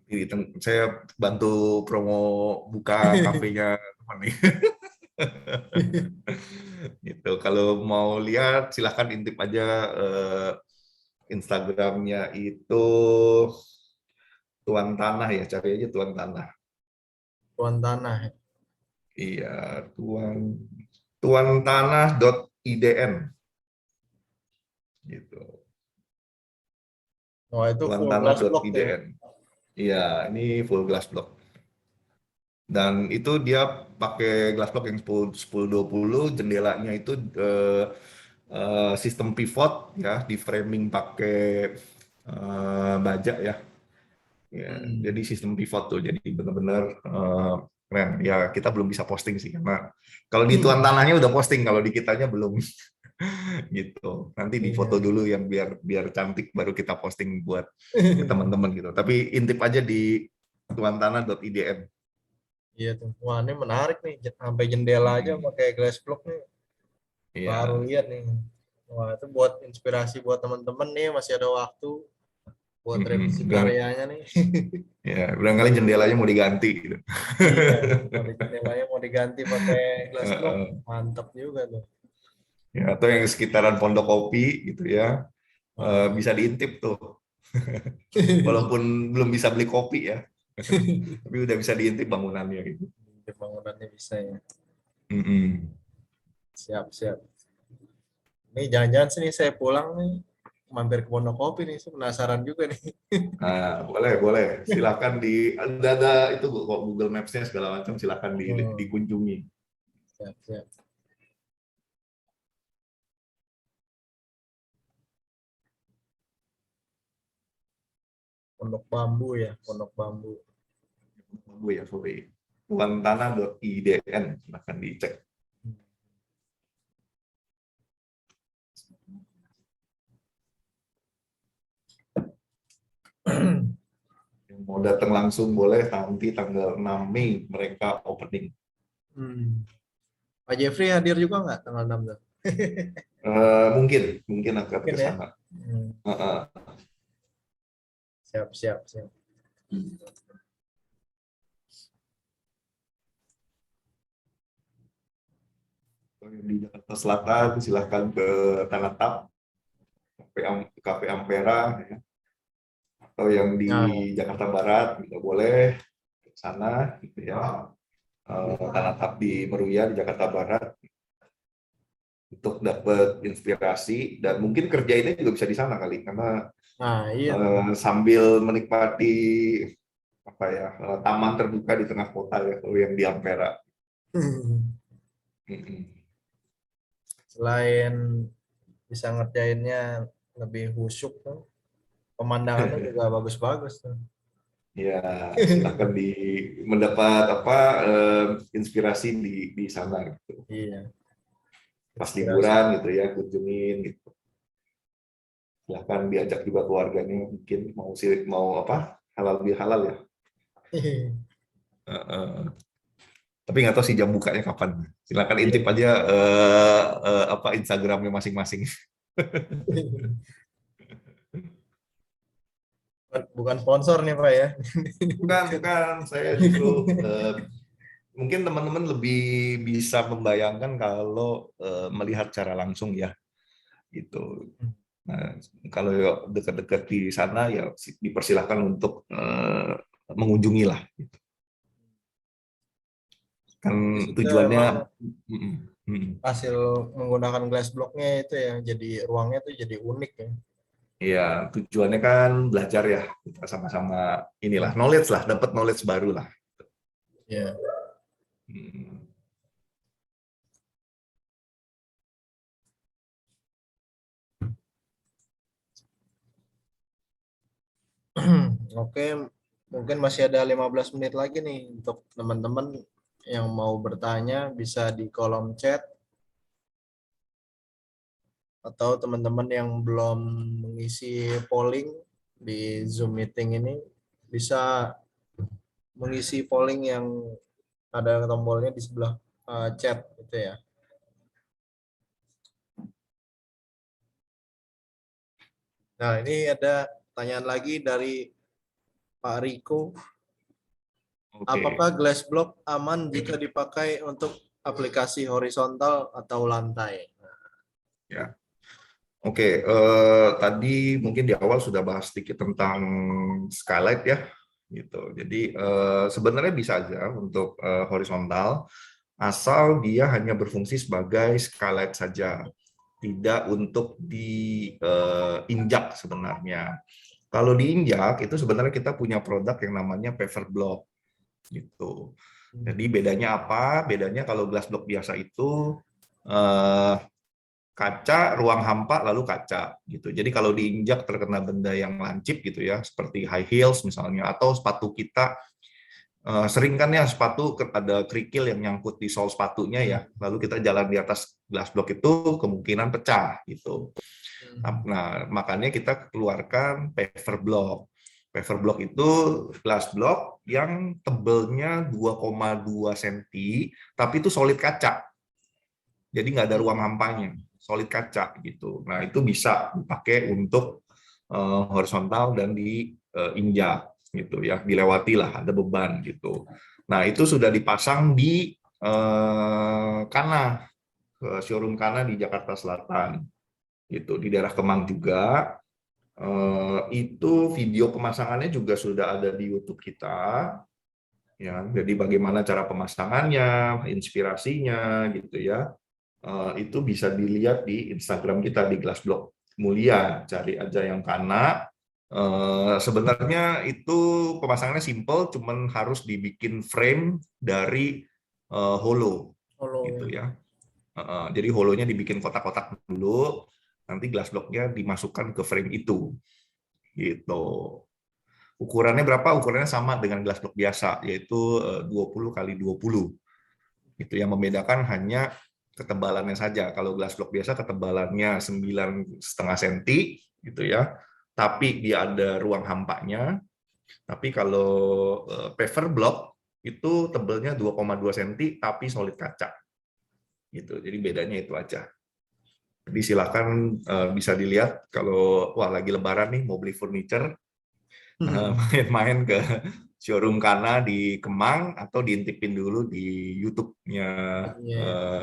Jadi, saya bantu promo buka kafenya teman nih. Gitu. Kalau mau lihat silahkan intip aja Instagramnya itu Tuan Tanah ya, cari aja Tuan Tanah. Tuan tanah ya. Iya, tuantanah.idn gitu. Oh, itu full glass block tuh ya. tuantanah.idn. Iya, ini full glass block. Dan itu dia pakai glass block yang 10-20, jendelanya itu sistem pivot ya, di framing pakai baja ya. Ya, jadi sistem pivot tuh, jadi benar-benar keren. Ya kita belum bisa posting sih, karena kalau di Tuan Tanahnya udah posting, kalau di kitanya belum. Gitu. Nanti difoto Iya. dulu yang biar cantik, baru kita posting buat ke teman-teman gitu. Tapi intip aja di tuantanah.idn. Iya tuh. Wah, ini menarik nih. Sampai jendela aja pakai glass block nih. Baru Iya. lihat nih. Wah, itu buat inspirasi buat teman-teman nih, masih ada waktu buat revisi karyanya nih. Ya, barangkali jendelanya mau diganti gitu. Iya, jendelanya mau diganti pakai glass block. Mantap juga tuh. Ya, atau yang sekitaran Pondok Kopi gitu ya. Nah. Bisa diintip tuh. Walaupun belum bisa beli kopi ya. Tapi udah bisa diintip bangunannya gitu. Bangunannya bisa ya. Mm-mm. Siap, siap. Ini jangan-jangan sini saya pulang nih, mampir ke Pondok Kopi nih, saya penasaran juga nih. Nah, boleh. Silakan ada itu kok Google Maps-nya segala macam, silakan dikunjungi. Siap, siap. Pondok bambu ya, pondok bambu. Bu ya, sorry. tuantanah.idn, silakan dicek. Yang mau datang langsung boleh, nanti tanggal 6 Mei mereka opening. Pak Jeffrey hadir juga nggak tanggal 6 tuh? Mungkin akan Mungkin ke ya. sana. Siap, siap, siap. Di Jakarta Selatan silahkan ke Tanah Tap, Cafe Ampera, ya. Atau yang di Jakarta Barat juga boleh ke sana gitu ya. Tanah Tap di Meruya di Jakarta Barat untuk dapat inspirasi, dan mungkin kerjainnya juga bisa di sana kali, karena Iya. sambil menikmati apa ya, taman terbuka di tengah kota ya kalau yang di Ampera. Selain bisa ngerjainnya lebih khusyuk tuh, pemandangannya juga bagus-bagus tuh. Ya, silakan mendapat inspirasi di sana gitu. Iya. Pas liburan gitu ya, kunjungin gitu. Silakan diajak juga keluarganya, mungkin mau halal bihalal ya. Tapi nggak tahu sih jam bukanya kapan. Silakan intip aja apa Instagramnya masing-masing. Bukan sponsor nih Pak ya. Bukan. Saya justru mungkin teman-teman lebih bisa membayangkan kalau melihat secara langsung ya, gitu. Nah, kalau dekat-dekat di sana ya dipersilahkan untuk mengunjungi lah. Kan Itu tujuannya emang mm. hasil menggunakan glass blocknya itu ya, jadi ruangnya tuh jadi unik ya. Ya, tujuannya kan belajar ya, kita sama-sama inilah knowledge lah, dapat knowledge baru lah. Ya. Hmm. Oke, mungkin masih ada 15 menit lagi nih untuk teman-teman yang mau bertanya bisa di kolom chat, atau teman-teman yang belum mengisi polling di Zoom meeting ini bisa mengisi polling yang ada tombolnya di sebelah chat gitu ya. Nah, ini ada pertanyaan lagi dari Pak Riko. Oke. Apakah glass block aman jika dipakai untuk aplikasi horizontal atau lantai? Ya. Oke, tadi mungkin di awal sudah bahas sedikit tentang skylight ya, gitu. Jadi sebenarnya bisa aja untuk horizontal, asal dia hanya berfungsi sebagai skylight saja, tidak untuk diinjak sebenarnya. Kalau diinjak itu sebenarnya kita punya produk yang namanya paver block, gitu. Jadi bedanya apa? Bedanya kalau glass block biasa itu kaca, ruang hampa, lalu kaca gitu. Jadi kalau diinjak terkena benda yang lancip gitu ya, seperti high heels misalnya, atau sepatu kita, sering kan ya sepatu ada kerikil yang nyangkut di sol sepatunya ya, lalu kita jalan di atas glass block itu kemungkinan pecah gitu. Nah, makanya kita keluarkan paver block. Paver block itu glass block yang tebelnya 2,2 cm, tapi itu solid kaca. Jadi nggak ada ruang hampanya, solid kaca gitu. Nah itu bisa dipakai untuk horizontal dan diinjak gitu ya, dilewati lah, ada beban gitu. Nah itu sudah dipasang di Kana, showroom Kana di Jakarta Selatan, gitu di daerah Kemang juga. Itu video pemasangannya juga sudah ada di YouTube kita. Ya, jadi bagaimana cara pemasangannya, inspirasinya gitu ya. Itu bisa dilihat di Instagram kita di Glassblock Mulia, cari aja yang Kana. Sebenarnya itu pemasangannya simple, cuman harus dibikin frame dari holo, gitu ya. Jadi holonya dibikin kotak-kotak dulu, nanti glassblocknya dimasukkan ke frame itu, gitu. Ukurannya berapa? Ukurannya sama dengan glassblock biasa, yaitu 20 kali 20. Itu yang membedakan hanya ketebalannya saja. Kalau glass block biasa ketebalannya 9,5 cm gitu ya. Tapi dia ada ruang hampanya. Tapi kalau paver block itu tebelnya 2,2 cm tapi solid kaca. Gitu. Jadi bedanya itu aja. Jadi silakan bisa dilihat kalau wah lagi lebaran nih mau beli furniture, main-main ke showroom Kana di Kemang atau diintipin dulu di YouTube-nya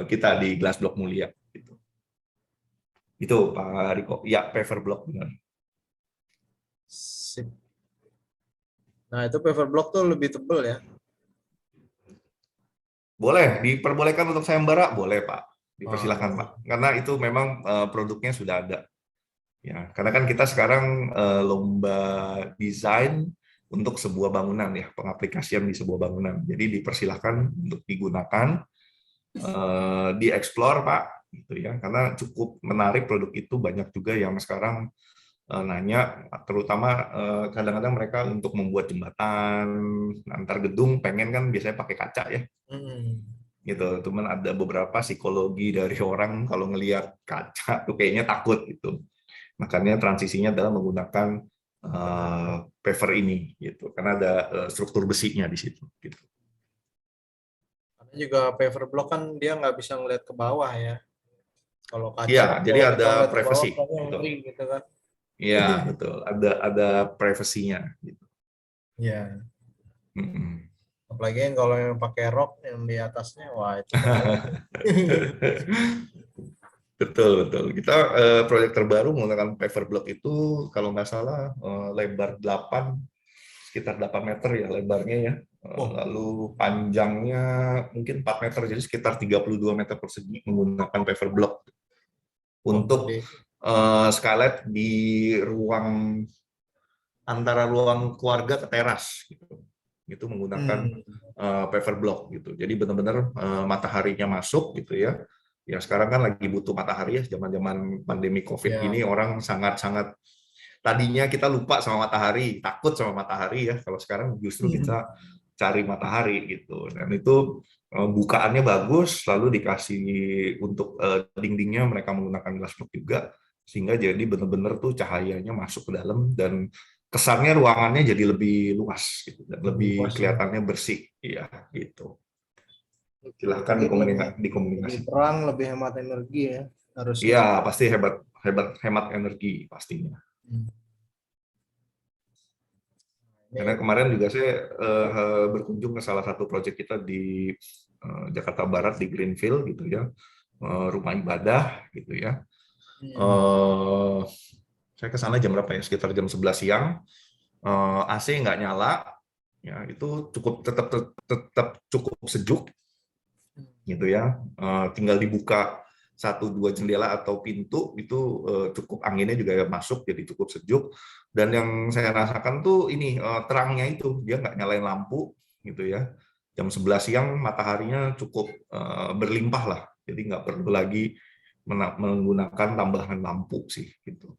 kita di Glassblock Mulia gitu. Itu Pak Riko. Ya, paver block benar. Sip. Nah, itu paver block tuh lebih tebal ya. Boleh, diperbolehkan untuk sayembara? Boleh, Pak. Dipersilakan, Pak. Karena itu memang produknya sudah ada. Ya, karena kan kita sekarang lomba desain untuk sebuah bangunan ya, pengaplikasian di sebuah bangunan. Jadi dipersilahkan untuk digunakan, dieksplor Pak, gitu ya. Karena cukup menarik produk itu, banyak juga yang sekarang nanya, terutama kadang-kadang mereka untuk membuat jembatan antar gedung, pengen kan biasanya pakai kaca ya. Gitu, cuman ada beberapa psikologi dari orang kalau ngelihat kaca tuh kayaknya takut gitu. Makanya transisinya adalah menggunakan paver ini gitu, karena ada struktur besinya di situ gitu. juga paver block kan dia nggak bisa ngeliat ke bawah ya. Kalau kaca Iya, kan jadi kalau kita ada ngeliat ke bawah privacy. kayaknya Betul. ngeri gitu kan. Iya, betul. Ada privasinya. Gitu. Iya. Mm-mm. Apalagi yang kalau yang pakai rok yang di atasnya, wah itu bahaya. Betul. Kita proyek terbaru menggunakan paver block itu kalau nggak salah lebar 8, sekitar 8 meter ya lebarnya ya. Oh. Lalu panjangnya mungkin 4 meter, jadi sekitar 32 meter persegi menggunakan paver block untuk Gede. skylight di ruang antara ruang keluarga ke teras gitu. Itu menggunakan paver block gitu. Jadi benar-benar mataharinya masuk gitu ya. Ya sekarang kan lagi butuh matahari ya, zaman-zaman pandemi Covid Ya. ini orang sangat-sangat, tadinya kita lupa sama matahari, takut sama matahari ya. Kalau sekarang justru kita cari matahari gitu. Dan itu bukaannya bagus, lalu dikasih untuk dindingnya mereka menggunakan glass block juga, sehingga jadi benar-benar tuh cahayanya masuk ke dalam dan kesannya ruangannya jadi lebih luas gitu, dan lebih luas, kelihatannya bersih. Iya gitu. Silahkan Lebih dikomunikasi. terang, lebih hemat energi ya harusnya. Iya, pasti hemat energi pastinya. Karena kemarin juga saya berkunjung ke salah satu proyek kita di Jakarta Barat di Greenfield gitu ya, rumah ibadah gitu ya. Saya ke sana jam berapa ya? Sekitar jam 11 siang. AC nggak nyala, ya itu tetap cukup sejuk gitu ya. Tinggal dibuka 1-2 jendela atau pintu itu cukup, anginnya juga masuk jadi cukup sejuk. Dan yang saya rasakan tuh ini terangnya itu dia nggak nyalain lampu gitu ya. Jam 11 siang mataharinya cukup berlimpah lah, jadi nggak perlu lagi menggunakan tambahan lampu sih gitu.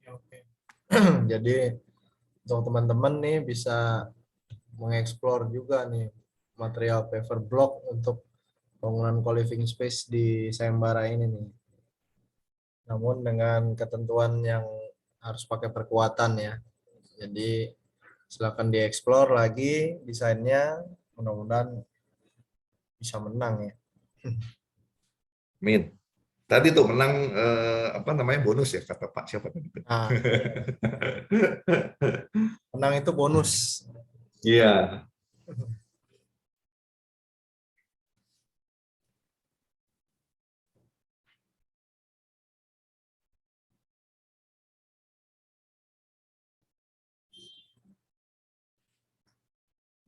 Oke. Jadi untuk teman-teman nih bisa mengeksplor juga nih material paver block untuk bangunan co-living space di Sayembara ini nih. Namun dengan ketentuan yang harus pakai perkuatan ya. Jadi silakan dieksplor lagi desainnya, mudah-mudahan bisa menang ya. Min. Tadi tuh menang apa namanya bonus ya kata Pak siapa tadi? Nah, menang itu bonus. Iya.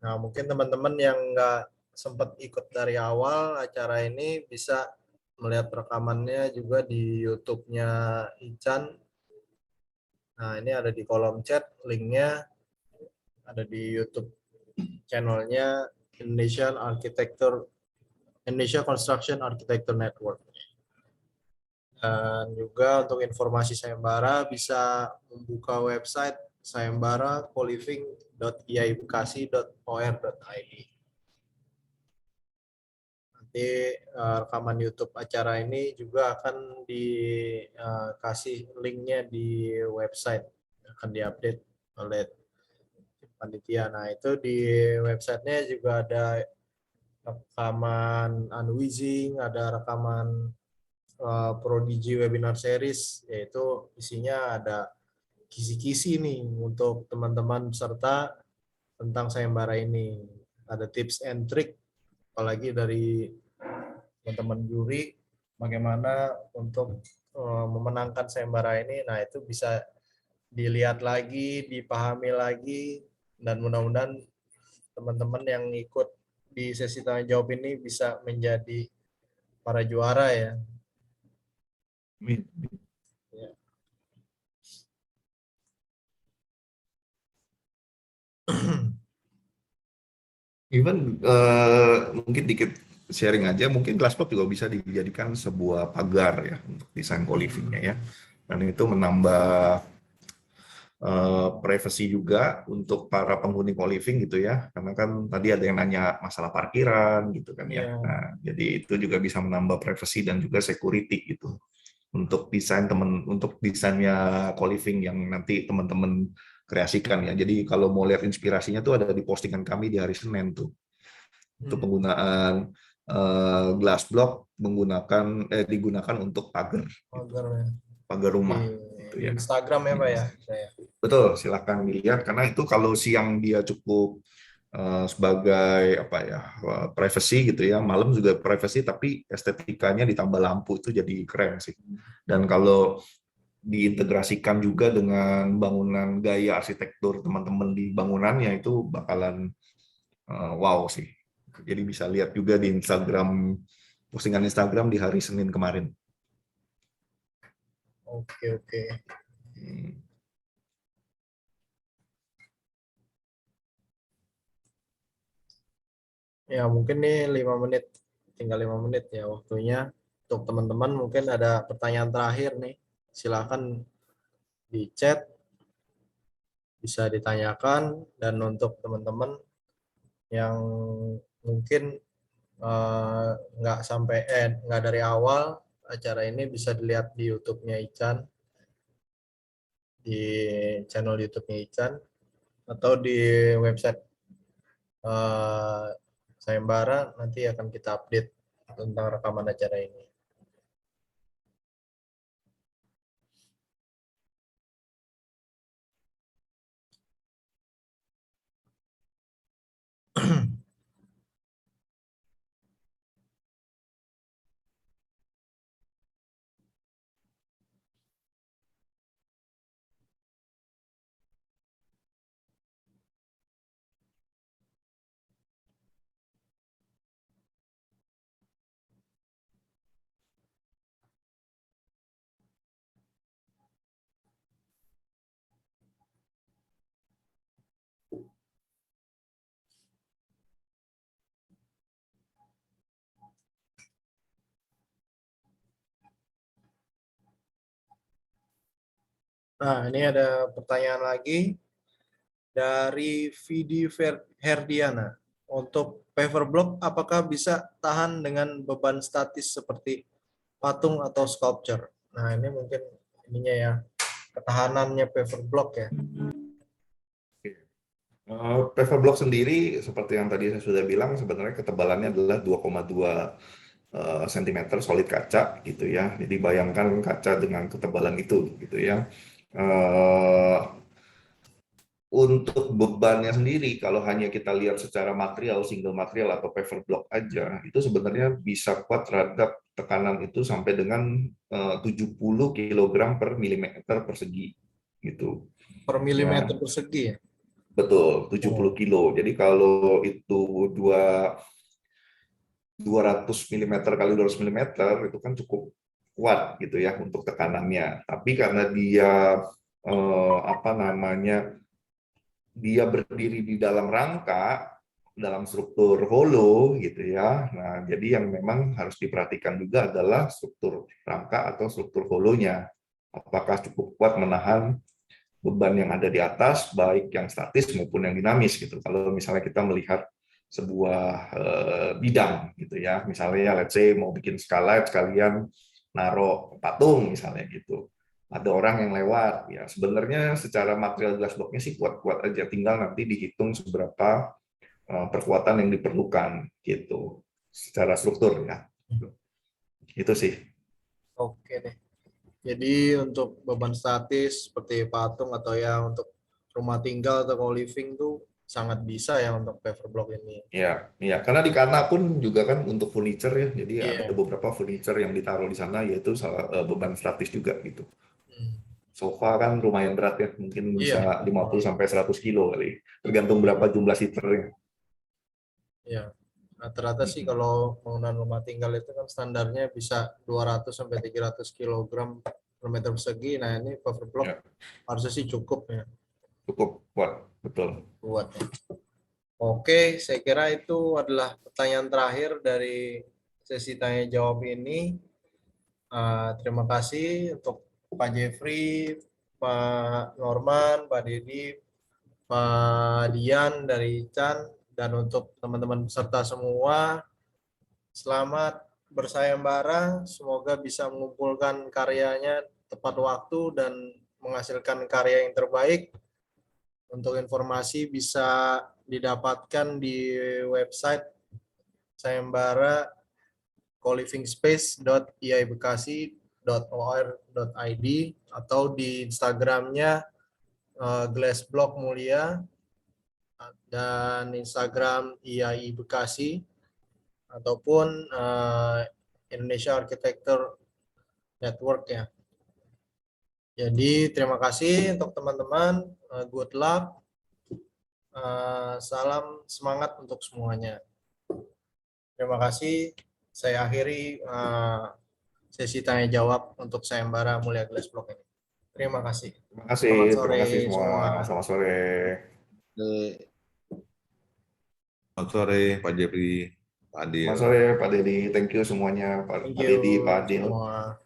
Nah, mungkin teman-teman yang nggak sempat ikut dari awal acara ini bisa melihat rekamannya juga di YouTube-nya Ican. Nah, ini ada di kolom chat, linknya ada di YouTube channelnya Indonesia Construction Architecture Network. Dan juga untuk informasi Sayembara bisa membuka website sayembara-coliving.iaibekasi.or.id. Nanti rekaman YouTube acara ini juga akan dikasih linknya di website, akan diupdate oleh panitia. Nah itu di websitenya juga ada rekaman unwizing, ada rekaman Prodigy webinar series, yaitu isinya ada kisi-kisi nih untuk teman-teman peserta tentang Sayembara ini. Ada tips and trick, apalagi dari teman-teman juri, bagaimana untuk memenangkan Sayembara ini. Nah itu bisa dilihat lagi, dipahami lagi, dan mudah-mudahan teman-teman yang ikut di sesi tanya jawab ini bisa menjadi para juara ya. Ya. Even mungkin dikit sharing aja, mungkin glassblock juga bisa dijadikan sebuah pagar ya untuk desain co-living-nya ya. Dan itu menambah privacy juga untuk para penghuni co-living gitu ya. Karena kan tadi ada yang nanya masalah parkiran gitu kan ya. Nah, jadi itu juga bisa menambah privacy dan juga security gitu. Untuk desainnya co-living yang nanti teman-teman kreasikan ya. Jadi kalau mau lihat inspirasinya tuh ada di postingan kami di hari Senin tuh. Untuk penggunaan glass block digunakan untuk pagar rumah. Gitu Di ya. Instagram ya Pak ya. Saya. Betul, silakan dilihat karena itu kalau siang dia cukup sebagai apa ya privacy gitu ya, malam juga privacy tapi estetikanya ditambah lampu itu jadi keren sih. Dan kalau diintegrasikan juga dengan bangunan gaya arsitektur teman-teman di bangunannya itu bakalan wow sih. Jadi bisa lihat juga di Instagram, postingan Instagram di hari Senin kemarin. Oke. Ya mungkin nih 5 menit, tinggal 5 menit ya waktunya. Untuk teman-teman mungkin ada pertanyaan terakhir nih. Silakan di chat, bisa ditanyakan. Dan untuk teman-teman yang mungkin nggak dari awal acara ini, bisa dilihat di YouTube-nya Ican, di channel YouTube-nya Ican, atau di website Sayembara. Nanti akan kita update tentang rekaman acara ini. Nah, ini ada pertanyaan lagi dari Vidi Herdiana. Untuk paver block, apakah bisa tahan dengan beban statis seperti patung atau sculpture? Nah, ini mungkin ininya ya, ketahanannya paver block ya. Paver block sendiri seperti yang tadi saya sudah bilang sebenarnya ketebalannya adalah 2,2 cm solid kaca gitu ya. Jadi bayangkan kaca dengan ketebalan itu gitu ya. Untuk bebannya sendiri kalau hanya kita lihat secara material single material atau paver block aja itu sebenarnya bisa kuat terhadap tekanan itu sampai dengan 70 kg per milimeter persegi gitu. Per milimeter persegi ya? Betul, 70 kilo. Jadi kalau itu 200 mm kali 200 mm itu kan cukup kuat gitu ya untuk tekanannya. Tapi karena dia dia berdiri di dalam rangka, dalam struktur hollow gitu ya. Nah, jadi yang memang harus diperhatikan juga adalah struktur rangka atau struktur hollow-nya. Apakah cukup kuat menahan beban yang ada di atas, baik yang statis maupun yang dinamis gitu. Kalau misalnya kita melihat sebuah bidang gitu ya, misalnya let's say mau bikin skylight sekalian naruh patung misalnya gitu. Ada orang yang lewat, ya sebenarnya secara material glass block-nya sih kuat-kuat aja, tinggal nanti dihitung seberapa perkuatan yang diperlukan gitu, secara struktur ya. Itu sih. Oke deh. Jadi untuk beban statis seperti patung atau ya untuk rumah tinggal atau co-living tuh sangat bisa ya untuk paver block ini. Ya, ya, karena di Kana pun juga kan untuk furniture ya, jadi ada Iya. beberapa furniture yang ditaruh di sana, yaitu beban statis juga gitu. Sofa kan lumayan berat ya, mungkin bisa 50 sampai 100 kilo kali, tergantung berapa jumlah seaternya. Iya. Rata-rata sih kalau bangunan rumah tinggal itu kan standarnya bisa 200 sampai 300 kg per meter persegi. Nah, ini paver block Ya, harusnya sih cukup ya. cukup kuat, betul. Buat. Oke, saya kira itu adalah pertanyaan terakhir dari sesi tanya jawab ini. Terima kasih untuk Pak Jeffrey, Pak Norman, Pak Dedi, Pak Dian dari Chan, dan untuk teman-teman peserta semua, selamat bersayembara. Semoga bisa mengumpulkan karyanya tepat waktu dan menghasilkan karya yang terbaik. Untuk informasi bisa didapatkan di website sayembara co-livingspace.iaibekasi.or.id atau di Instagramnya Glassblock Mulia dan Instagram IAI Bekasi ataupun Indonesia Architecture Network ya. Jadi terima kasih untuk teman-teman, good luck, salam semangat untuk semuanya. Terima kasih. Saya akhiri sesi tanya jawab untuk sayembara Mulia Glassblock ini. Terima kasih. Terima kasih, Selamat terima kasih sore semua. semua. Selamat sore. Selamat sore Pak Jepri, Pak Adil. Selamat sore Pak Dedi. Thank you semuanya, Pak Thank Dedi, you Pak Adil. semua.